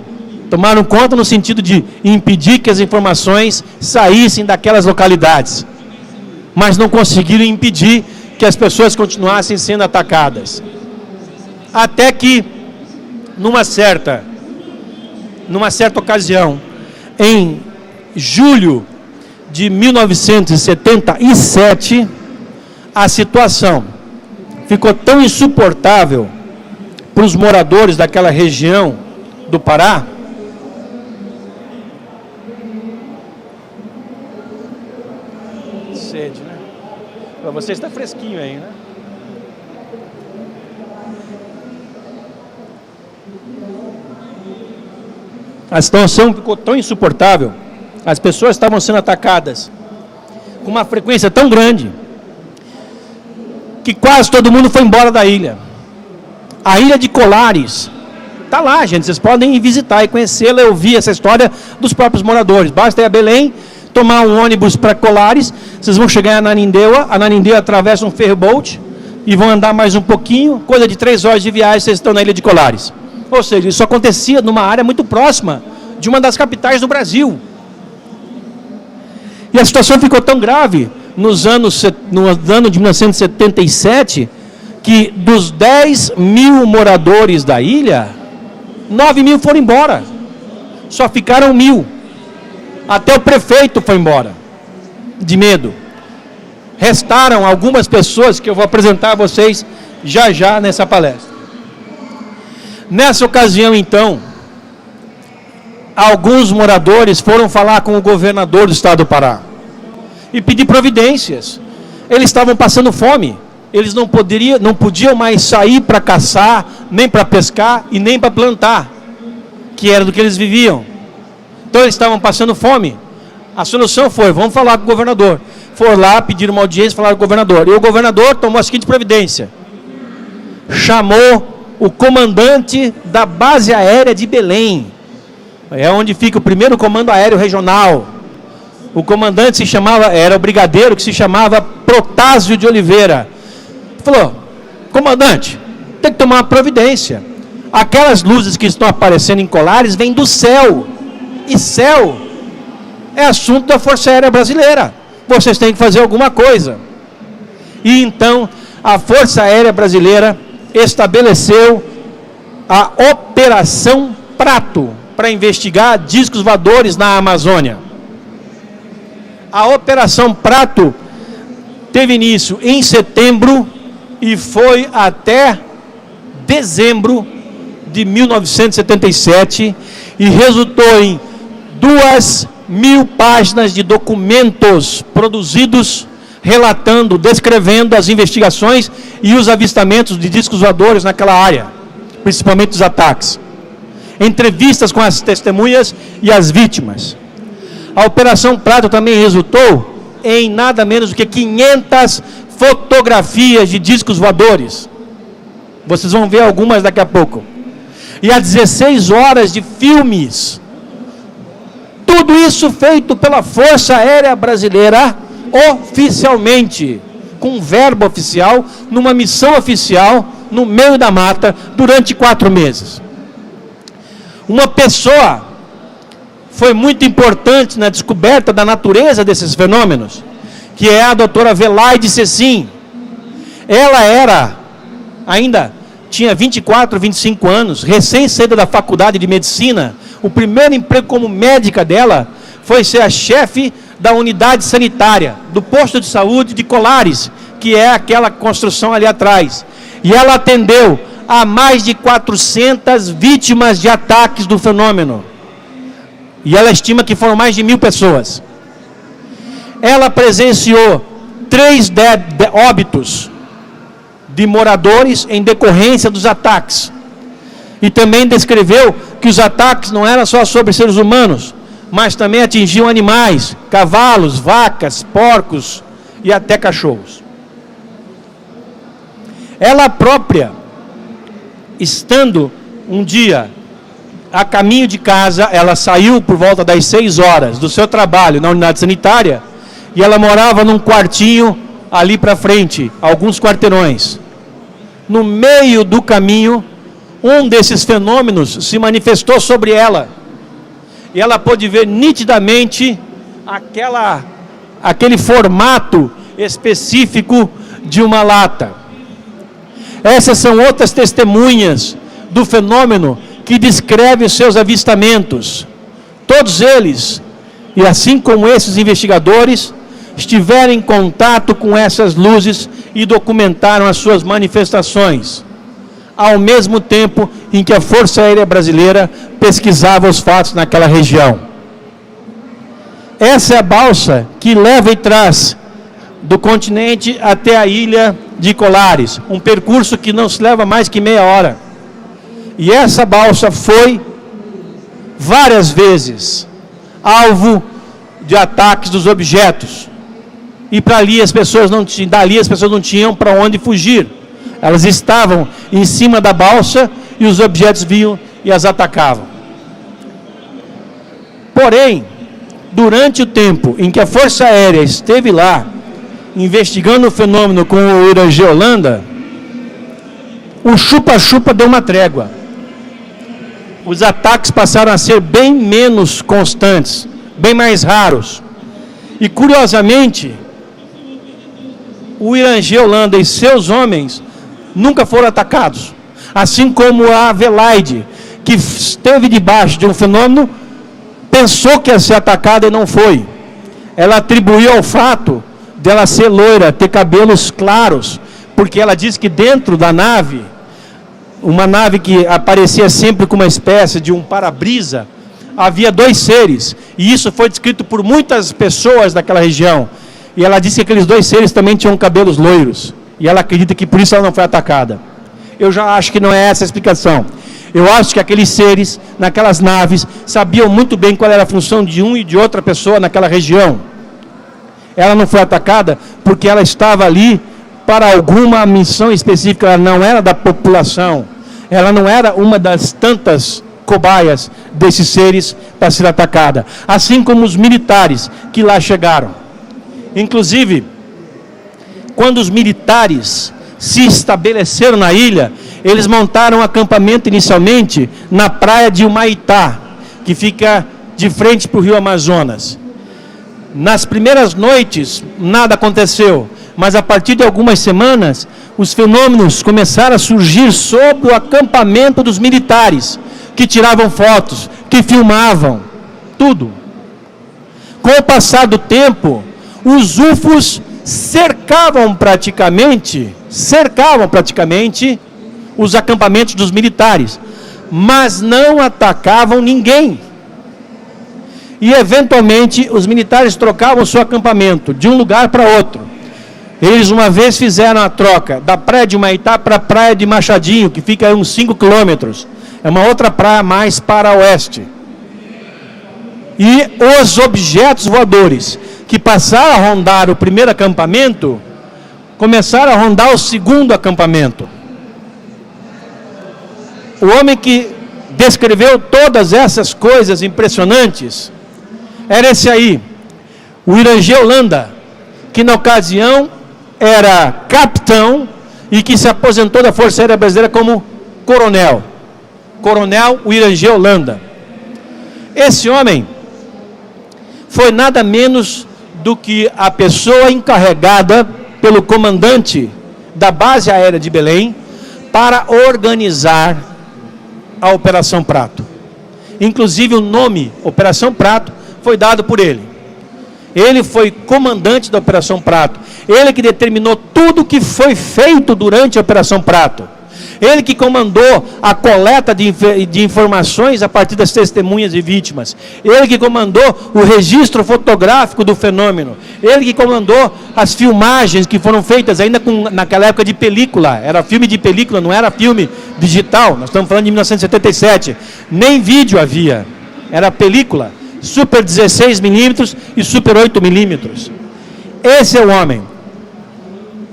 tomaram conta no sentido de impedir que as informações saíssem daquelas localidades, mas não conseguiram impedir que as pessoas continuassem sendo atacadas. Até que, numa certa ocasião, em julho de 1977, a situação ficou tão insuportável para os moradores daquela região do Pará, sede, né? Para você está fresquinho aí, né? A situação ficou tão insuportável, as pessoas estavam sendo atacadas com uma frequência tão grande, que quase todo mundo foi embora da ilha. A ilha de Colares está lá, gente, vocês podem ir visitar e conhecê-la, eu vi essa história dos próprios moradores. Basta ir a Belém, tomar um ônibus para Colares, vocês vão chegar em Ananindeua, atravessa um ferryboat e vão andar mais um pouquinho, coisa de 3 horas de viagem, vocês estão na ilha de Colares. Ou seja, isso acontecia numa área muito próxima de uma das capitais do Brasil. E a situação ficou tão grave no ano de 1977, que dos 10 mil moradores da ilha, 9 mil foram embora. Só ficaram 1.000. Até o prefeito foi embora, de medo. Restaram algumas pessoas que eu vou apresentar a vocês já nessa palestra. Nessa ocasião, então, alguns moradores foram falar com o governador do estado do Pará e pedir providências. Eles estavam passando fome, eles não podiam mais sair para caçar, nem para pescar e nem para plantar, que era do que eles viviam. Então eles estavam passando fome. A solução foi, vamos falar com o governador. Foram lá, pediram uma audiência, falaram com o governador. E o governador tomou a seguinte providência: chamou o comandante da base aérea de Belém, é onde fica o primeiro comando aéreo regional. O comandante era o brigadeiro, que se chamava Protásio de Oliveira. Falou: comandante, tem que tomar uma providência. Aquelas luzes que estão aparecendo em Colares vêm do céu, e céu é assunto da Força Aérea Brasileira. Vocês têm que fazer alguma coisa. E então a Força Aérea Brasileira estabeleceu a Operação Prato para investigar discos voadores na Amazônia. A Operação Prato teve início em setembro e foi até dezembro de 1977 e resultou em 2 1.000 páginas de documentos produzidos, relatando, descrevendo as investigações e os avistamentos de discos voadores naquela área, principalmente os ataques. Entrevistas com as testemunhas e as vítimas. A Operação Prato também resultou em nada menos do que 500 fotografias de discos voadores. Vocês vão ver algumas daqui a pouco. E há 16 horas de filmes. Tudo isso feito pela Força Aérea Brasileira oficialmente, com verbo oficial, numa missão oficial, no meio da mata, durante 4 meses. Uma pessoa foi muito importante na descoberta da natureza desses fenômenos, que é a doutora Velaide Cecim. Ela ainda tinha 24, 25 anos, recém-saída da faculdade de medicina. O primeiro emprego como médica dela foi ser a chefe da unidade sanitária, do posto de saúde de Colares, que é aquela construção ali atrás. E ela atendeu a mais de 400 vítimas de ataques do fenômeno. E ela estima que foram mais de 1.000 pessoas. Ela presenciou 3 óbitos de moradores em decorrência dos ataques. E também descreveu que os ataques não eram só sobre seres humanos, mas também atingiam animais, cavalos, vacas, porcos e até cachorros. Ela própria, estando um dia a caminho de casa, ela saiu por volta das 6 horas do seu trabalho na unidade sanitária, e ela morava num quartinho ali para frente, alguns quarteirões. No meio do caminho, um desses fenômenos se manifestou sobre ela, e ela pôde ver nitidamente aquele formato específico de uma lata. Essas são outras testemunhas do fenômeno que descrevem os seus avistamentos. Todos eles, e assim como esses investigadores, estiveram em contato com essas luzes e documentaram as suas manifestações, ao mesmo tempo em que a Força Aérea Brasileira pesquisava os fatos naquela região. Essa é a balsa que leva e traz do continente até a ilha de Colares, um percurso que não se leva mais que meia hora. E essa balsa foi várias vezes alvo de ataques dos objetos. E para ali dali as pessoas não tinham para onde fugir. Elas estavam em cima da balsa e os objetos vinham e as atacavam. Porém, durante o tempo em que a Força Aérea esteve lá, investigando o fenômeno com o Irangê Holanda, o chupa-chupa deu uma trégua. Os ataques passaram a ser bem menos constantes, bem mais raros. E, curiosamente, o Irangê Holanda e seus homens nunca foram atacados. Assim como a Velaide, que esteve debaixo de um fenômeno, pensou que ia ser atacada e não foi. Ela atribuiu ao fato dela ser loira, ter cabelos claros, porque ela disse que dentro da nave, uma nave que aparecia sempre com uma espécie de um para-brisa, havia 2 seres, e isso foi descrito por muitas pessoas daquela região, e ela disse que aqueles 2 seres também tinham cabelos loiros, e ela acredita que por isso ela não foi atacada. Eu já acho que não é essa a explicação. Eu acho que aqueles seres, naquelas naves, sabiam muito bem qual era a função de um e de outra pessoa naquela região. Ela não foi atacada porque ela estava ali para alguma missão específica. Ela não era da população, ela não era uma das tantas cobaias desses seres para ser atacada, assim como os militares que lá chegaram. Inclusive, quando os militares se estabeleceram na ilha, eles montaram um acampamento inicialmente na praia de Humaitá, que fica de frente para o rio Amazonas. Nas primeiras noites, nada aconteceu, mas a partir de algumas semanas, os fenômenos começaram a surgir sobre o acampamento dos militares, que tiravam fotos, que filmavam, tudo. Com o passar do tempo, os UFOs cercavam praticamente os acampamentos dos militares, mas não atacavam ninguém. e, eventualmente, os militares trocavam seu acampamento de um lugar para outro. Eles, uma vez, fizeram a troca da praia de Humaitá para a praia de Machadinho, que fica a uns 5 quilômetros. É uma outra praia mais para oeste. E os objetos voadores que passaram a rondar o primeiro acampamento, começaram a rondar o segundo acampamento. O homem que descreveu todas essas coisas impressionantes era esse aí, o Irangê Holanda, que na ocasião era capitão e que se aposentou da Força Aérea Brasileira como coronel. Coronel Irangê Holanda. Esse homem foi nada menos do que a pessoa encarregada pelo comandante da base aérea de Belém para organizar a Operação Prato. Inclusive o nome Operação Prato foi dado por ele. Ele foi comandante da Operação Prato. Ele que determinou tudo o que foi feito durante a Operação Prato. Ele que comandou a coleta de informações a partir das testemunhas e vítimas. Ele que comandou o registro fotográfico do fenômeno. Ele que comandou as filmagens que foram feitas ainda naquela época de película. Era filme de película, não era filme digital. Nós estamos falando de 1977. Nem vídeo havia. Era película. Super 16 milímetros e Super 8 milímetros. Esse é o homem.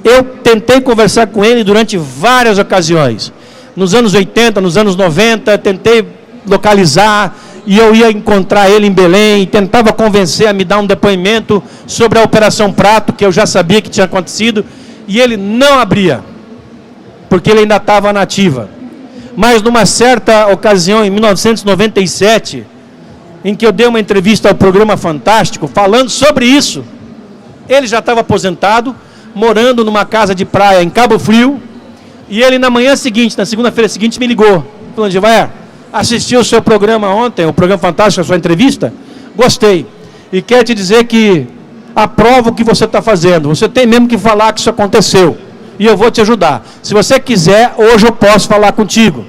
Eu tentei conversar com ele durante várias ocasiões. Nos anos 80, nos anos 90, tentei localizar e eu ia encontrar ele em Belém e tentava convencer a me dar um depoimento sobre a Operação Prato, que eu já sabia que tinha acontecido, e ele não abria, porque ele ainda estava na ativa. Mas numa certa ocasião, em 1997, em que eu dei uma entrevista ao programa Fantástico, falando sobre isso, ele já estava aposentado, morando numa casa de praia em Cabo Frio, e ele na manhã seguinte, na segunda-feira seguinte, me ligou, falando: Jevaer, assisti o seu programa ontem, o programa Fantástico, a sua entrevista, gostei, e quero te dizer que aprovo o que você está fazendo, você tem mesmo que falar que isso aconteceu, e eu vou te ajudar. Se você quiser, hoje eu posso falar contigo.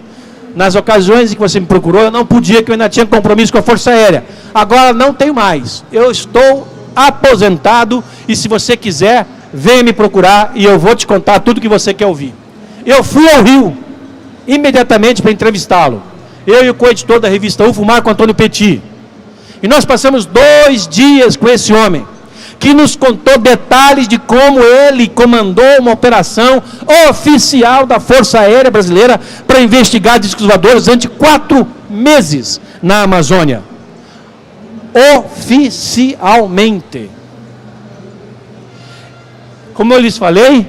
Nas ocasiões em que você me procurou, eu não podia, que eu ainda tinha compromisso com a Força Aérea. Agora não tenho mais, eu estou aposentado, e se você quiser, venha me procurar e eu vou te contar tudo que você quer ouvir. Eu fui ao Rio, imediatamente para entrevistá-lo. Eu e o co-editor da revista UFO, Marco Antônio Petit. E nós passamos 2 dias com esse homem, que nos contou detalhes de como ele comandou uma operação oficial da Força Aérea Brasileira para investigar discos voadores durante 4 meses na Amazônia. Oficialmente. Como eu lhes falei,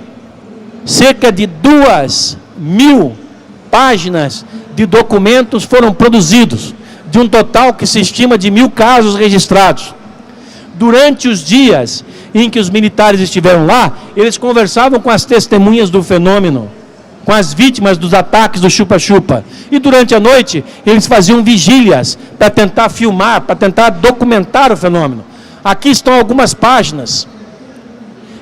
cerca de 2.000 páginas de documentos foram produzidos, de um total que se estima de 1.000 casos registrados. Durante os dias em que os militares estiveram lá, eles conversavam com as testemunhas do fenômeno, com as vítimas dos ataques do chupa-chupa. E durante a noite, eles faziam vigílias para tentar filmar, para tentar documentar o fenômeno. Aqui estão algumas páginas.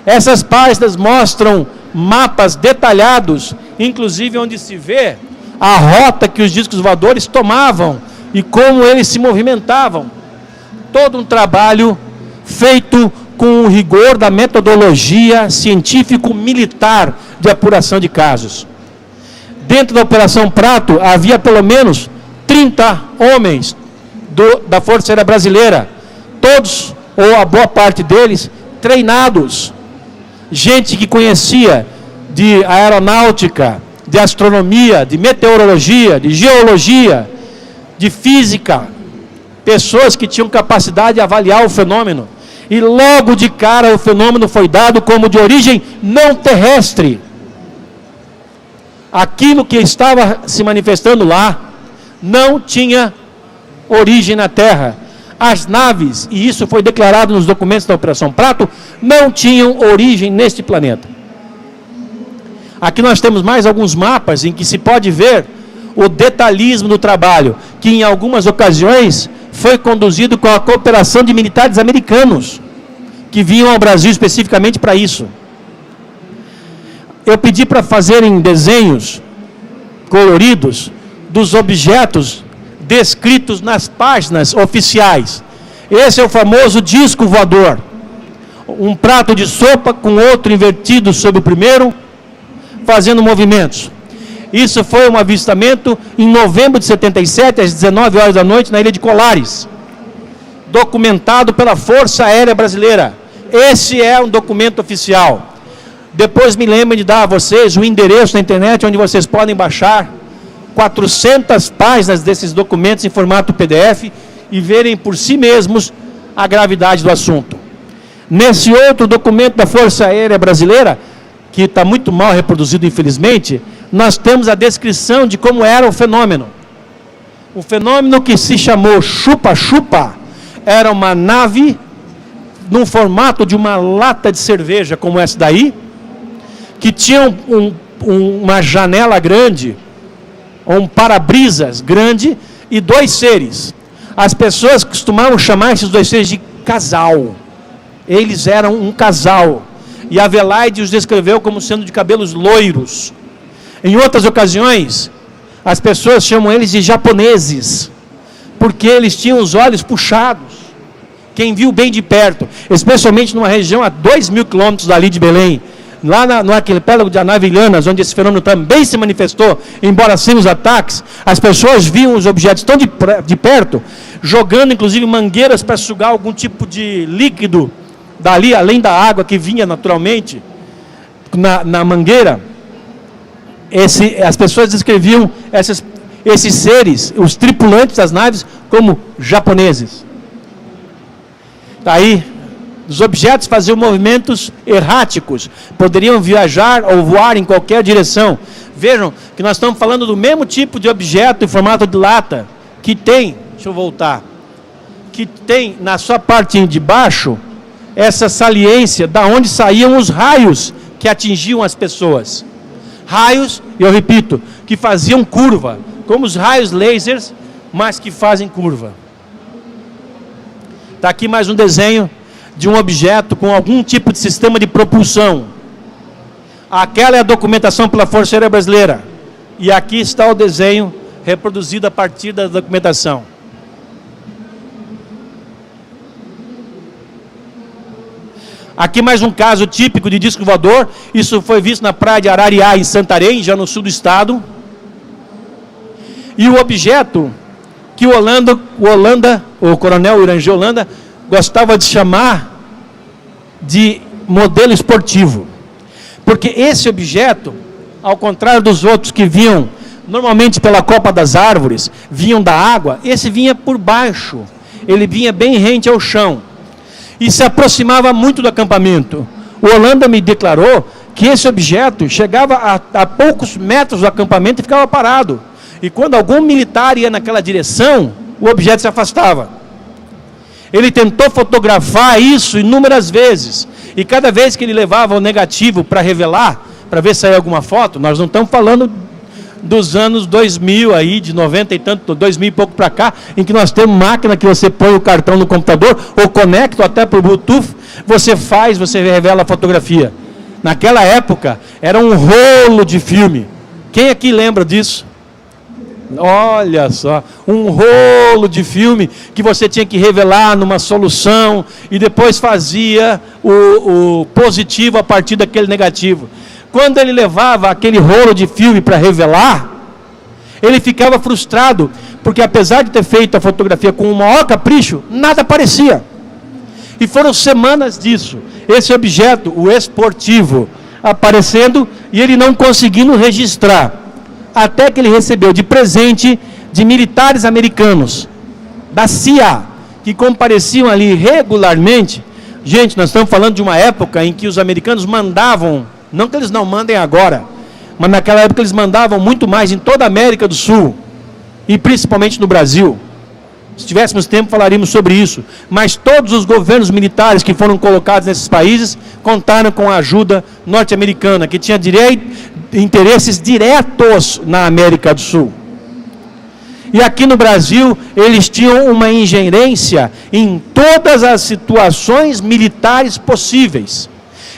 Essas páginas mostram mapas detalhados, inclusive onde se vê a rota que os discos voadores tomavam e como eles se movimentavam. Todo um trabalho feito com o rigor da metodologia científico-militar de apuração de casos. Dentro da Operação Prato, havia pelo menos 30 homens da Força Aérea Brasileira, todos, ou a boa parte deles, treinados. Gente que conhecia de aeronáutica, de astronomia, de meteorologia, de geologia, de física, pessoas que tinham capacidade de avaliar o fenômeno. E logo de cara o fenômeno foi dado como de origem não terrestre. Aquilo que estava se manifestando lá não tinha origem na Terra. As naves, e isso foi declarado nos documentos da Operação Prato, não tinham origem neste planeta. Aqui nós temos mais alguns mapas em que se pode ver o detalhismo do trabalho, que em algumas ocasiões foi conduzido com a cooperação de militares americanos, que vinham ao Brasil especificamente para isso. Eu pedi para fazerem desenhos coloridos dos objetos descritos nas páginas oficiais. Esse é o famoso disco voador. Um prato de sopa com outro invertido sobre o primeiro, fazendo movimentos. Isso foi um avistamento em novembro de 77, às 19 horas da noite, na ilha de Colares. Documentado pela Força Aérea Brasileira. Esse é um documento oficial. Depois me lembrem de dar a vocês o endereço na internet, onde vocês podem baixar 400 páginas desses documentos em formato PDF e verem por si mesmos a gravidade do assunto. Nesse outro documento da Força Aérea Brasileira, que está muito mal reproduzido, infelizmente, nós temos a descrição de como era o fenômeno. O fenômeno, que se chamou chupa-chupa, era uma nave num formato de uma lata de cerveja, como essa daí, que tinha uma janela grande, um para-brisas grande, e dois seres. As pessoas costumavam chamar esses dois seres de casal. Eles eram um casal. E a Adelaide os descreveu como sendo de cabelos loiros. Em outras ocasiões, as pessoas chamam eles de japoneses, porque eles tinham os olhos puxados. Quem viu bem de perto, especialmente numa região a 2.000 quilômetros dali de Belém, lá no arquipélago de Anavilhanas, onde esse fenômeno também se manifestou, embora sem os ataques, as pessoas viam os objetos tão de perto, jogando inclusive mangueiras para sugar algum tipo de líquido dali, além da água que vinha naturalmente na mangueira. As pessoas descreviam esses seres, os tripulantes das naves, como japoneses. Aí, os objetos faziam movimentos erráticos, poderiam viajar ou voar em qualquer direção. Vejam que nós estamos falando do mesmo tipo de objeto em formato de lata, que tem, deixa eu voltar, que tem na sua parte de baixo, essa saliência da onde saíam os raios que atingiam as pessoas. Raios, eu repito, que faziam curva, como os raios lasers, mas que fazem curva. Está aqui mais um desenho de um objeto com algum tipo de sistema de propulsão. Aquela é a documentação pela Força Aérea Brasileira. E aqui está o desenho reproduzido a partir da documentação. Aqui mais um caso típico de disco voador. Isso foi visto na praia de Arariá, em Santarém, já no sul do estado. E o objeto que o coronel Irangê Holanda gostava de chamar de modelo esportivo. Porque esse objeto, ao contrário dos outros que vinham normalmente pela copa das árvores, vinham da água, esse vinha por baixo. Ele vinha bem rente ao chão. E se aproximava muito do acampamento. O Holanda me declarou que esse objeto chegava a poucos metros do acampamento e ficava parado. E quando algum militar ia naquela direção, o objeto se afastava. Ele tentou fotografar isso inúmeras vezes. E cada vez que ele levava o negativo para revelar, para ver se saía alguma foto, nós não estamos falando dos anos 2000 aí, de 90 e tanto, 2000 e pouco para cá, em que nós temos máquina que você põe o cartão no computador, ou conecta até para o Bluetooth, você revela a fotografia. Naquela época, era um rolo de filme. Quem aqui lembra disso? Olha só, um rolo de filme que você tinha que revelar numa solução e depois fazia o positivo a partir daquele negativo. Quando ele levava aquele rolo de filme para revelar, ele ficava frustrado, porque apesar de ter feito a fotografia com o maior capricho, nada aparecia. E foram semanas disso, esse objeto, o esportivo, aparecendo e ele não conseguindo registrar. Até que ele recebeu de presente de militares americanos, da CIA, que compareciam ali regularmente. Gente, nós estamos falando de uma época em que os americanos mandavam, não que eles não mandem agora, mas naquela época eles mandavam muito mais em toda a América do Sul, e principalmente no Brasil. Se tivéssemos tempo falaríamos sobre isso, mas todos os governos militares que foram colocados nesses países contaram com a ajuda norte-americana, que tinha interesses diretos na América do Sul. E aqui no Brasil, eles tinham uma ingerência em todas as situações militares possíveis.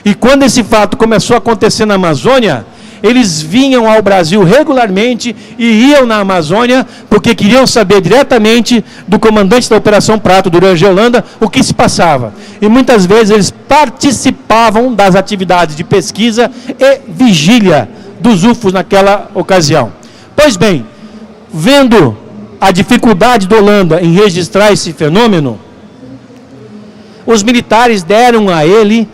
E quando esse fato começou a acontecer na Amazônia, eles vinham ao Brasil regularmente e iam na Amazônia porque queriam saber diretamente do comandante da Operação Prato, do Rangel Holanda, o que se passava. E muitas vezes eles participavam das atividades de pesquisa e vigília dos UFOs naquela ocasião. Pois bem, vendo a dificuldade do Holanda em registrar esse fenômeno, os militares deram a ele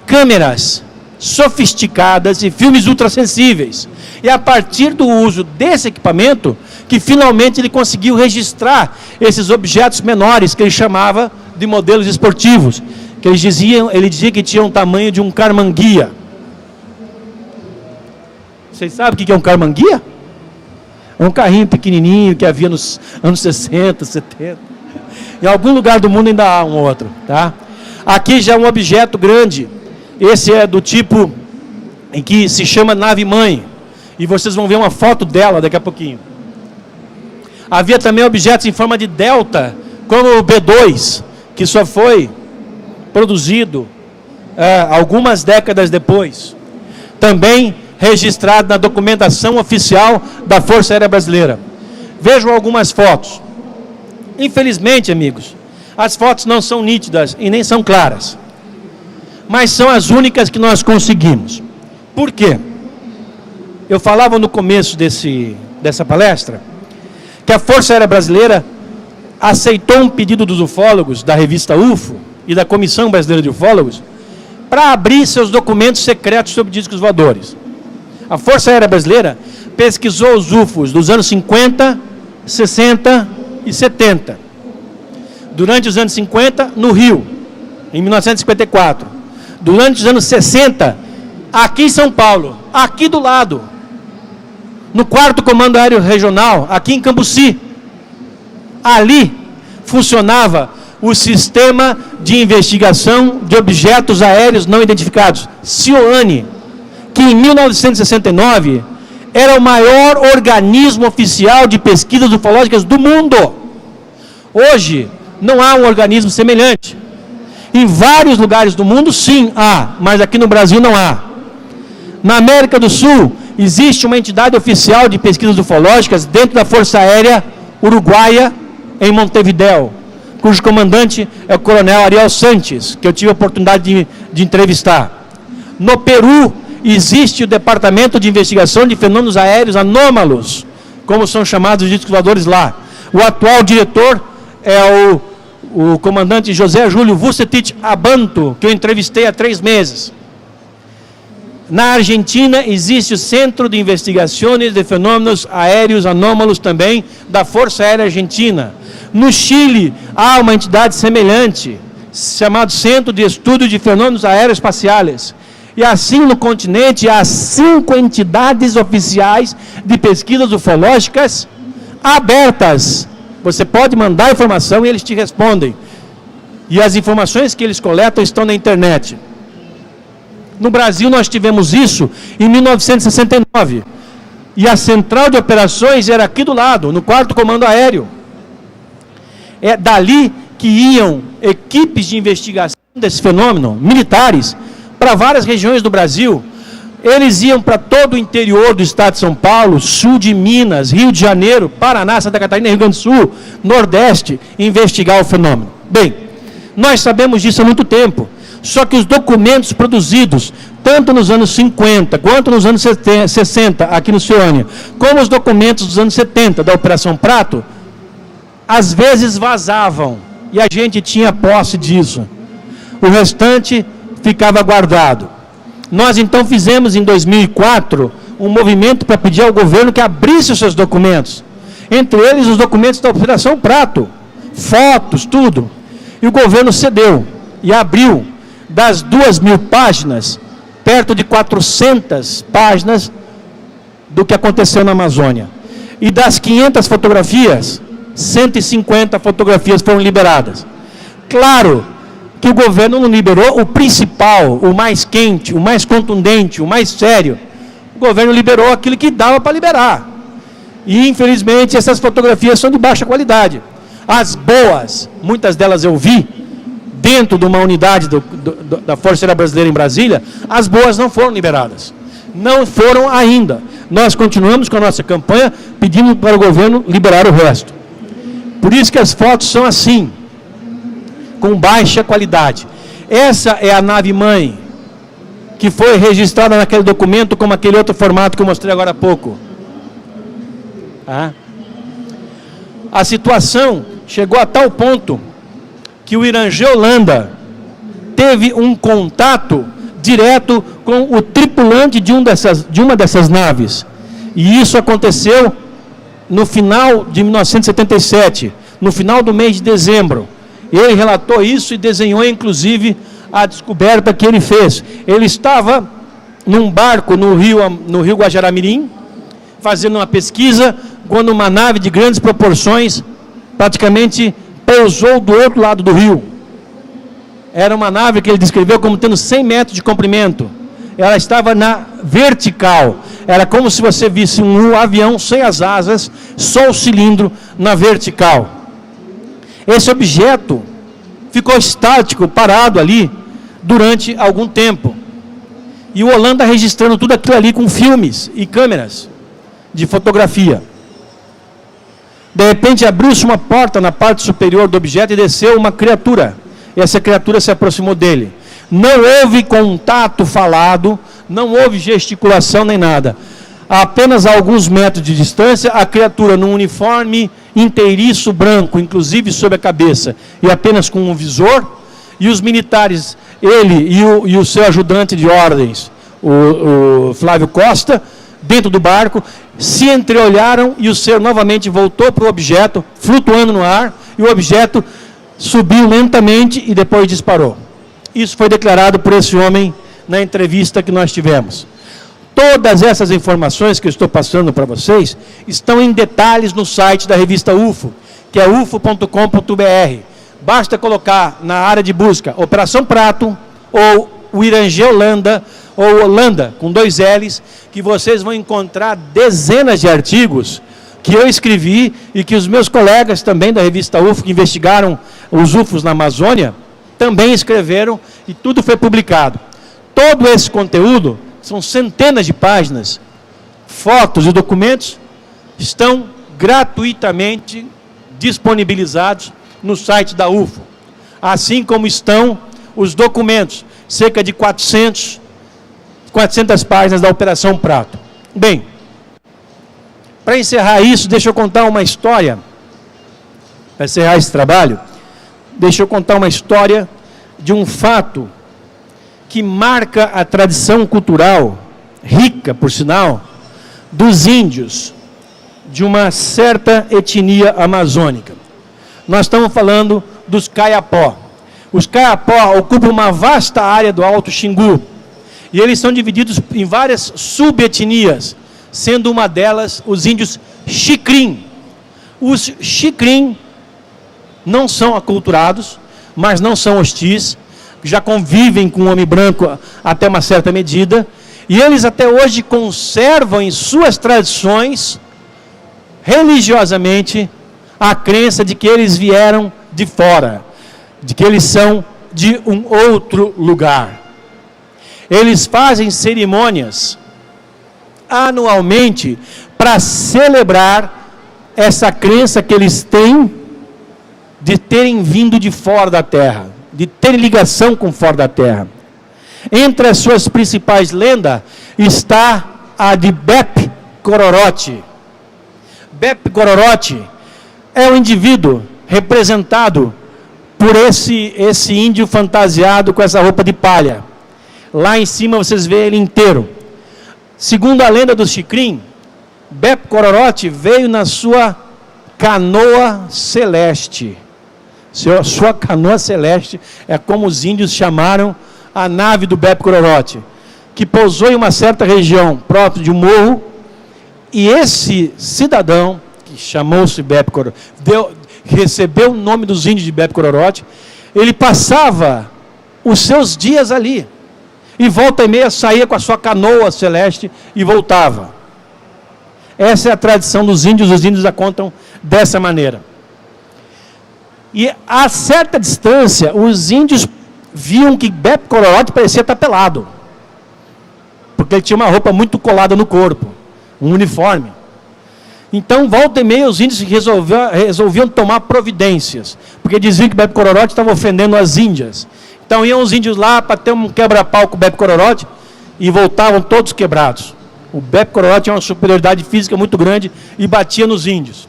câmeras sofisticadas e filmes ultrassensíveis. E a partir do uso desse equipamento, que finalmente ele conseguiu registrar esses objetos menores, que ele chamava de modelos esportivos, que ele dizia que tinham o tamanho de um carmanguia. Vocês sabem o que é um carmanguia? É um carrinho pequenininho que havia nos anos 60, 70. Em algum lugar do mundo ainda há um outro, tá? Aqui já é um objeto grande. Esse é do tipo em que se chama nave-mãe. E vocês vão ver uma foto dela daqui a pouquinho. Havia também objetos em forma de delta, como o B2, que só foi produzido algumas décadas depois. Também registrado na documentação oficial da Força Aérea Brasileira. Vejam algumas fotos. Infelizmente, amigos, as fotos não são nítidas e nem são claras. Mas são as únicas que nós conseguimos. Por quê? Eu falava no começo dessa palestra que a Força Aérea Brasileira aceitou um pedido dos ufólogos, da revista UFO e da Comissão Brasileira de Ufólogos, para abrir seus documentos secretos sobre discos voadores. A Força Aérea Brasileira pesquisou os UFOs dos anos 50, 60 e 70. Durante os anos 50, no Rio, em 1954. Durante os anos 60, aqui em São Paulo, aqui do lado, no 4º Comando Aéreo Regional, aqui em Cambuci. Ali funcionava o Sistema de Investigação de Objetos Aéreos Não Identificados, SIOANI, que em 1969 era o maior organismo oficial de pesquisas ufológicas do mundo. Hoje, não há um organismo semelhante. Em vários lugares do mundo, sim, há, mas aqui no Brasil não há. Na América do Sul, existe uma entidade oficial de pesquisas ufológicas dentro da Força Aérea Uruguaia, em Montevidéu, cujo comandante é o coronel Ariel Sanches, que eu tive a oportunidade de entrevistar. No Peru, existe o Departamento de Investigação de Fenômenos Aéreos Anômalos, como são chamados os discos voadores lá. O atual diretor é o comandante José Júlio Vucetich Abanto, que eu entrevistei há 3 meses. Na Argentina, existe o Centro de Investigações de Fenômenos Aéreos Anômalos também, da Força Aérea Argentina. No Chile, há uma entidade semelhante, chamado Centro de Estudo de Fenômenos Aeroespaciais. E assim no continente há 5 entidades oficiais de pesquisas ufológicas abertas. Você pode mandar informação e eles te respondem. E as informações que eles coletam estão na internet. No Brasil nós tivemos isso em 1969. E a central de operações era aqui do lado, no 4º Comando Aéreo. É dali que iam equipes de investigação desse fenômeno, militares, para várias regiões do Brasil. Eles iam para todo o interior do estado de São Paulo, sul de Minas, Rio de Janeiro, Paraná, Santa Catarina, Rio Grande do Sul, Nordeste, investigar o fenômeno. Bem, nós sabemos disso há muito tempo, só que os documentos produzidos, tanto nos anos 50, quanto nos anos 60, aqui no Ciônia, como os documentos dos anos 70, da Operação Prato, às vezes vazavam, e a gente tinha posse disso. O restante ficava guardado. Nós então fizemos em 2004 um movimento para pedir ao governo que abrisse os seus documentos, entre eles os documentos da Operação Prato, fotos, tudo. E o governo cedeu e abriu das 2.000 páginas, perto de 400 páginas do que aconteceu na Amazônia. E das 500 fotografias, 150 fotografias foram liberadas. Claro que o governo não liberou o principal, o mais quente, o mais contundente, o mais sério. O governo liberou aquilo que dava para liberar. E, infelizmente, essas fotografias são de baixa qualidade. As boas, muitas delas eu vi, dentro de uma unidade da Força Aérea Brasileira em Brasília, as boas não foram liberadas. Não foram ainda. Nós continuamos com a nossa campanha pedindo para o governo liberar o resto. Por isso que as fotos são assim, com baixa qualidade. Essa é a nave-mãe, que foi registrada naquele documento como aquele outro formato que eu mostrei agora há pouco. A situação chegou a tal ponto que o Irangê Holanda teve um contato direto com o tripulante de uma dessas naves. E isso aconteceu no final de 1977, no final do mês de dezembro. Ele relatou isso e desenhou, inclusive, a descoberta que ele fez. Ele estava num barco no rio Guajará-Mirim, fazendo uma pesquisa, quando uma nave de grandes proporções praticamente pousou do outro lado do rio. Era uma nave que ele descreveu como tendo 100 metros de comprimento. Ela estava na vertical. Era como se você visse um avião sem as asas, só o cilindro na vertical. Esse objeto ficou estático, parado ali, durante algum tempo. E o Holanda registrando tudo aquilo ali com filmes e câmeras de fotografia. De repente abriu-se uma porta na parte superior do objeto e desceu uma criatura. E essa criatura se aproximou dele. Não houve contato falado, não houve gesticulação nem nada. A apenas alguns metros de distância, a criatura num uniforme inteiriço branco, inclusive sobre a cabeça, e apenas com um visor, e os militares, ele e o seu ajudante de ordens, o Flávio Costa, dentro do barco, se entreolharam e o ser novamente voltou para o objeto, flutuando no ar, e o objeto subiu lentamente e depois disparou. Isso foi declarado por esse homem na entrevista que nós tivemos. Todas essas informações que eu estou passando para vocês estão em detalhes no site da revista UFO, que é ufo.com.br. Basta colocar na área de busca Operação Prato ou o Irangê Holanda, ou Holanda, com 2 L's, que vocês vão encontrar dezenas de artigos que eu escrevi e que os meus colegas também da revista UFO, que investigaram os UFOs na Amazônia, também escreveram e tudo foi publicado. Todo esse conteúdo, são centenas de páginas, fotos e documentos, estão gratuitamente disponibilizados no site da UFO. Assim como estão os documentos, cerca de 400 páginas da Operação Prato. Bem, para encerrar isso, deixa eu contar uma história. Para encerrar esse trabalho, deixa eu contar uma história de um fato que marca a tradição cultural, rica, por sinal, dos índios, de uma certa etnia amazônica. Nós estamos falando dos Kayapó. Os Kayapó ocupam uma vasta área do Alto Xingu, e eles são divididos em várias subetnias, sendo uma delas os índios Xikrin. Os Xikrin não são aculturados, mas não são hostis, já convivem com o homem branco até uma certa medida, e eles até hoje conservam em suas tradições, religiosamente, a crença de que eles vieram de fora, de que eles são de um outro lugar. Eles fazem cerimônias anualmente para celebrar essa crença que eles têm de terem vindo de fora da terra, de terem ligação com fora da terra. Entre as suas principais lendas está a de Bep Cororote. Bep Cororote é um indivíduo representado por esse índio fantasiado com essa roupa de palha. Lá em cima vocês veem ele inteiro. Segundo a lenda do Xikrin, Bep Cororote veio na sua canoa celeste. Sua canoa celeste é como os índios chamaram a nave do Bep Cororote, que pousou em uma certa região próximo de um morro, e esse cidadão, que chamou-se Bep Cororote, recebeu o nome dos índios de Bep Cororote, ele passava os seus dias ali, e volta e meia saía com a sua canoa celeste e voltava. Essa é a tradição dos índios, os índios a contam dessa maneira. E a certa distância, os índios viam que Bep Cororote parecia estar pelado. porque ele tinha uma roupa muito colada no corpo, um uniforme. Então, volta e meia, os índios resolviam tomar providências, porque diziam que o Bebe Cororote estava ofendendo as índias. Então, iam os índios lá para ter um quebra-pau com o Bebe Cororote e voltavam todos quebrados. O Bebe Cororote tinha uma superioridade física muito grande e batia nos índios.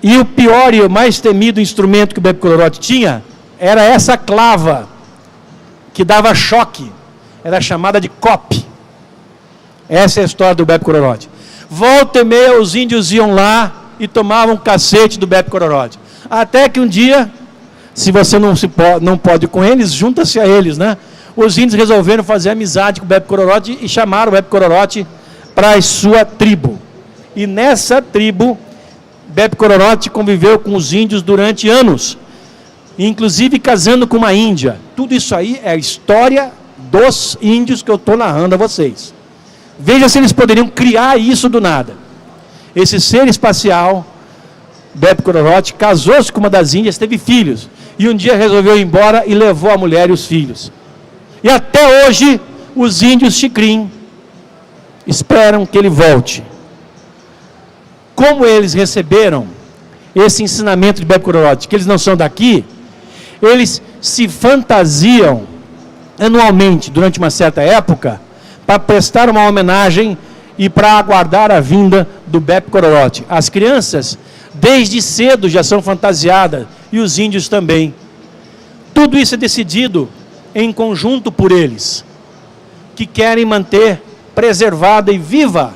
E o pior e o mais temido instrumento que o Bebe Cororote tinha era essa clava, que dava choque. Era chamada de cope. Essa é a história do Bebe Cororote. Volta e meia, os índios iam lá e tomavam cacete do Bebe Cororote. Até que um dia, se você não pode ir com eles, junta-se a eles, né? Os índios resolveram fazer amizade com o Bebe Cororote e chamaram o Bebe Cororote para a sua tribo. E nessa tribo, Bebe Cororote conviveu com os índios durante anos, inclusive casando com uma índia. Tudo isso aí é a história dos índios que eu estou narrando a vocês. Veja se eles poderiam criar isso do nada. Esse ser espacial, Bebe Cororote, casou-se com uma das índias, teve filhos, e um dia resolveu ir embora e levou a mulher e os filhos. E até hoje, os índios Xikrin esperam que ele volte. Como eles receberam esse ensinamento de Bebe Cororote, que eles não são daqui, eles se fantasiam anualmente, durante uma certa época, para prestar uma homenagem e para aguardar a vinda do Bebe Cororote. As crianças, desde cedo, já são fantasiadas, e os índios também. Tudo isso é decidido em conjunto por eles, que querem manter preservada e viva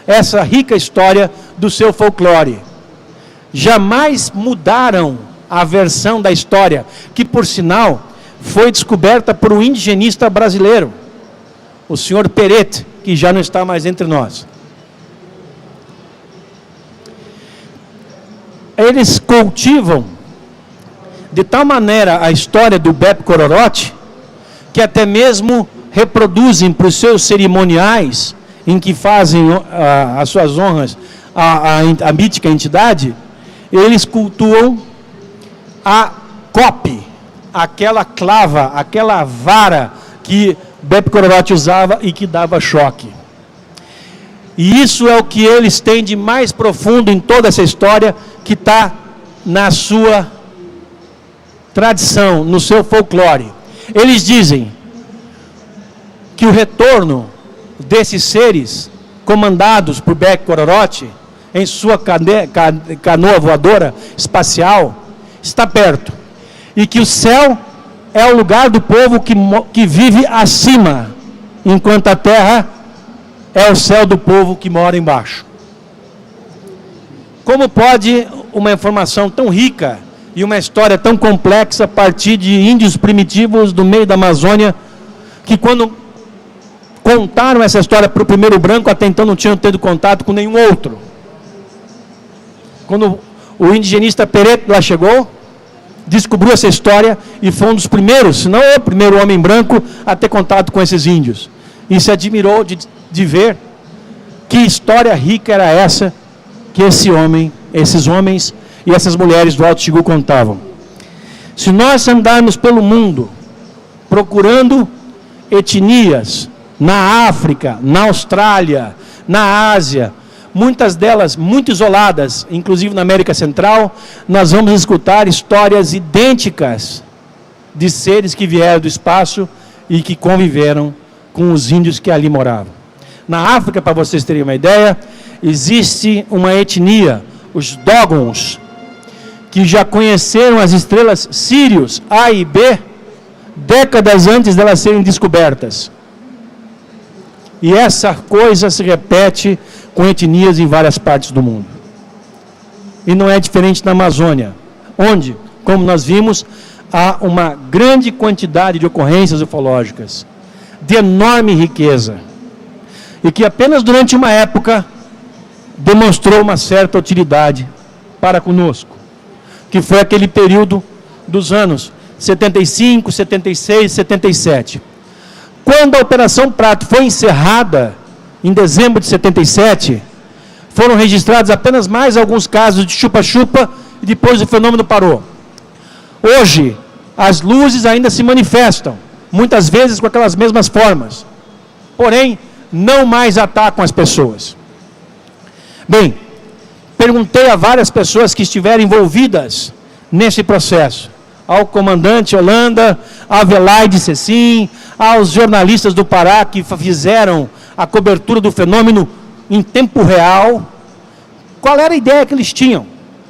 essa rica história do seu folclore. Jamais mudaram a versão da história, que, por sinal, foi descoberta por um indigenista brasileiro, o senhor Peret, que já não está mais entre nós. Eles cultivam de tal maneira a história do Bebe Cororote, que até mesmo reproduzem para os seus cerimoniais, em que fazem as suas honras à mítica entidade, eles cultuam a cope, aquela clava, aquela vara que Bebe Cororote usava e que dava choque. E isso é o que eles têm de mais profundo em toda essa história, que está na sua tradição, no seu folclore. Eles dizem que o retorno desses seres, comandados por Bebe Cororote, em sua canoa voadora espacial, está perto. E que o céu é o lugar do povo que vive acima, enquanto a terra é o céu do povo que mora embaixo. Como pode uma informação tão rica e uma história tão complexa partir de índios primitivos do meio da Amazônia, que quando contaram essa história para o primeiro branco, até então não tinham tido contato com nenhum outro? Quando o indigenista Peret lá chegou, descobriu essa história e foi um dos primeiros, se não o primeiro homem branco a ter contato com esses índios. E se admirou de ver que história rica era essa que esses homens e essas mulheres do Alto Xingu contavam. Se nós andarmos pelo mundo procurando etnias na África, na Austrália, na Ásia, muitas delas muito isoladas, inclusive na América Central, nós vamos escutar histórias idênticas de seres que vieram do espaço e que conviveram com os índios que ali moravam. Na África, para vocês terem uma ideia, existe uma etnia, os Dogons, que já conheceram as estrelas Sírius A e B décadas antes delas serem descobertas. E essa coisa se repete com etnias em várias partes do mundo. E não é diferente na Amazônia, onde, como nós vimos, há uma grande quantidade de ocorrências ufológicas, de enorme riqueza, e que apenas durante uma época demonstrou uma certa utilidade para conosco, que foi aquele período dos anos 75, 76, 77. Quando a Operação Prato foi encerrada, em dezembro de 77, foram registrados apenas mais alguns casos de chupa-chupa e depois o fenômeno parou. Hoje, as luzes ainda se manifestam, muitas vezes com aquelas mesmas formas. Porém, não mais atacam as pessoas. Bem, perguntei a várias pessoas que estiveram envolvidas nesse processo, ao comandante Holanda, a Velaide Cecim, aos jornalistas do Pará que fizeram a cobertura do fenômeno em tempo real, qual era a ideia que eles tinham?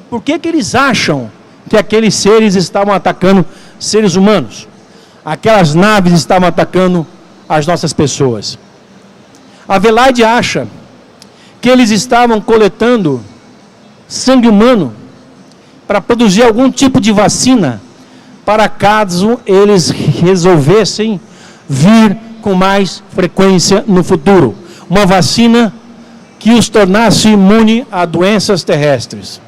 Por que eles acham que aqueles seres estavam atacando seres humanos? Aquelas naves estavam atacando as nossas pessoas. A Velaide acha que eles estavam coletando sangue humano para produzir algum tipo de vacina, para caso eles resolvessem vir com mais frequência no futuro. Uma vacina que os tornasse imune a doenças terrestres.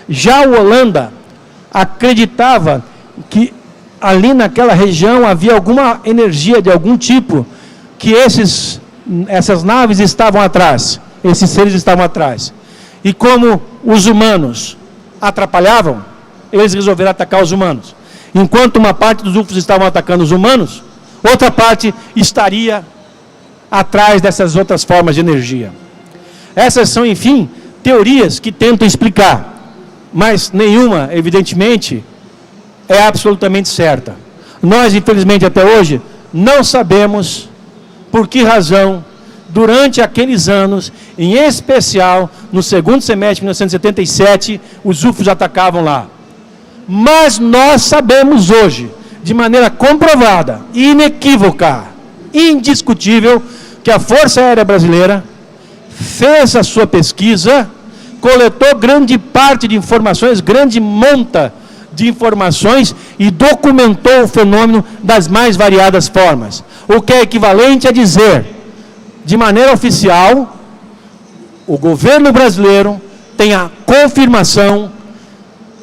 Já o Holanda acreditava que ali naquela região havia alguma energia de algum tipo, que essas naves estavam atrás, esses seres estavam atrás. E como os humanos atrapalhavam, eles resolveram atacar os humanos. Enquanto uma parte dos UFOs estavam atacando os humanos, outra parte estaria atrás dessas outras formas de energia. Essas são, enfim, teorias que tentam explicar, mas nenhuma, evidentemente, é absolutamente certa. Nós, infelizmente, até hoje, não sabemos por que razão, durante aqueles anos, em especial no segundo semestre de 1977, os UFOs atacavam lá. Mas nós sabemos hoje, de maneira comprovada, inequívoca, indiscutível, que a Força Aérea Brasileira fez a sua pesquisa, coletou grande parte de informações, grande monta de informações e documentou o fenômeno das mais variadas formas. O que é equivalente a dizer, de maneira oficial, o governo brasileiro tem a confirmação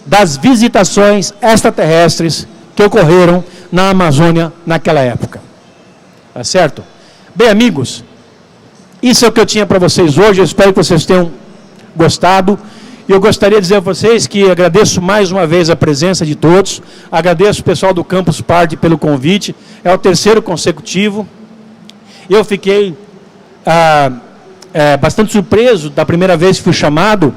das visitações extraterrestres que ocorreram na Amazônia naquela época. Tá certo? Bem, amigos, isso é o que eu tinha para vocês hoje. Eu espero que vocês tenham gostado. E eu gostaria de dizer a vocês que agradeço mais uma vez a presença de todos. Agradeço o pessoal do Campus Party pelo convite. É o terceiro consecutivo. Eu fiquei bastante surpreso da primeira vez que fui chamado,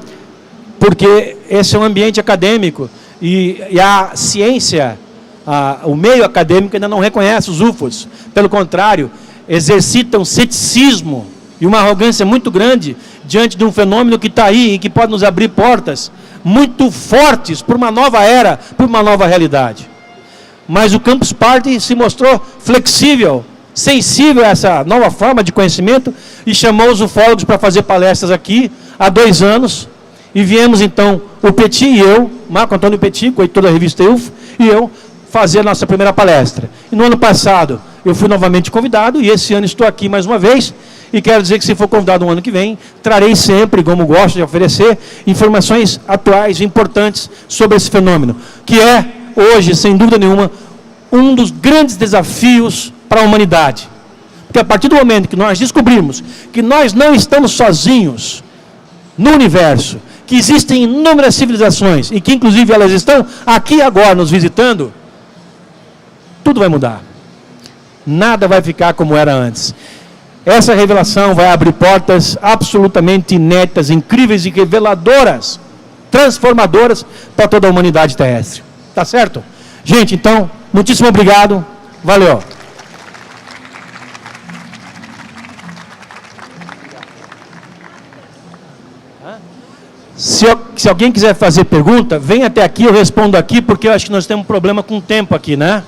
porque esse é um ambiente acadêmico e a ciência, o meio acadêmico ainda não reconhece os UFOs. Pelo contrário, exercitam ceticismo e uma arrogância muito grande diante de um fenômeno que está aí e que pode nos abrir portas muito fortes para uma nova era, para uma nova realidade. Mas o Campus Party se mostrou flexível, sensível a essa nova forma de conhecimento e chamou os ufólogos para fazer palestras aqui há 2 anos. E viemos então, o Petit e eu, Marco Antônio Petit, coeditor da revista UFO, e eu, fazer a nossa primeira palestra. E no ano passado eu fui novamente convidado e esse ano estou aqui mais uma vez. E quero dizer que se for convidado no ano que vem, trarei sempre, como gosto de oferecer, informações atuais e importantes sobre esse fenômeno, que é, hoje, sem dúvida nenhuma, um dos grandes desafios para a humanidade. Porque a partir do momento que nós descobrirmos que nós não estamos sozinhos no universo, que existem inúmeras civilizações, e que inclusive elas estão aqui agora nos visitando, tudo vai mudar. Nada vai ficar como era antes. Essa revelação vai abrir portas absolutamente inéditas, incríveis e reveladoras, transformadoras para toda a humanidade terrestre. Tá certo? Gente, então, muitíssimo obrigado. Valeu. Se alguém quiser fazer pergunta, vem até aqui, eu respondo aqui, porque eu acho que nós temos um problema com o tempo aqui, né?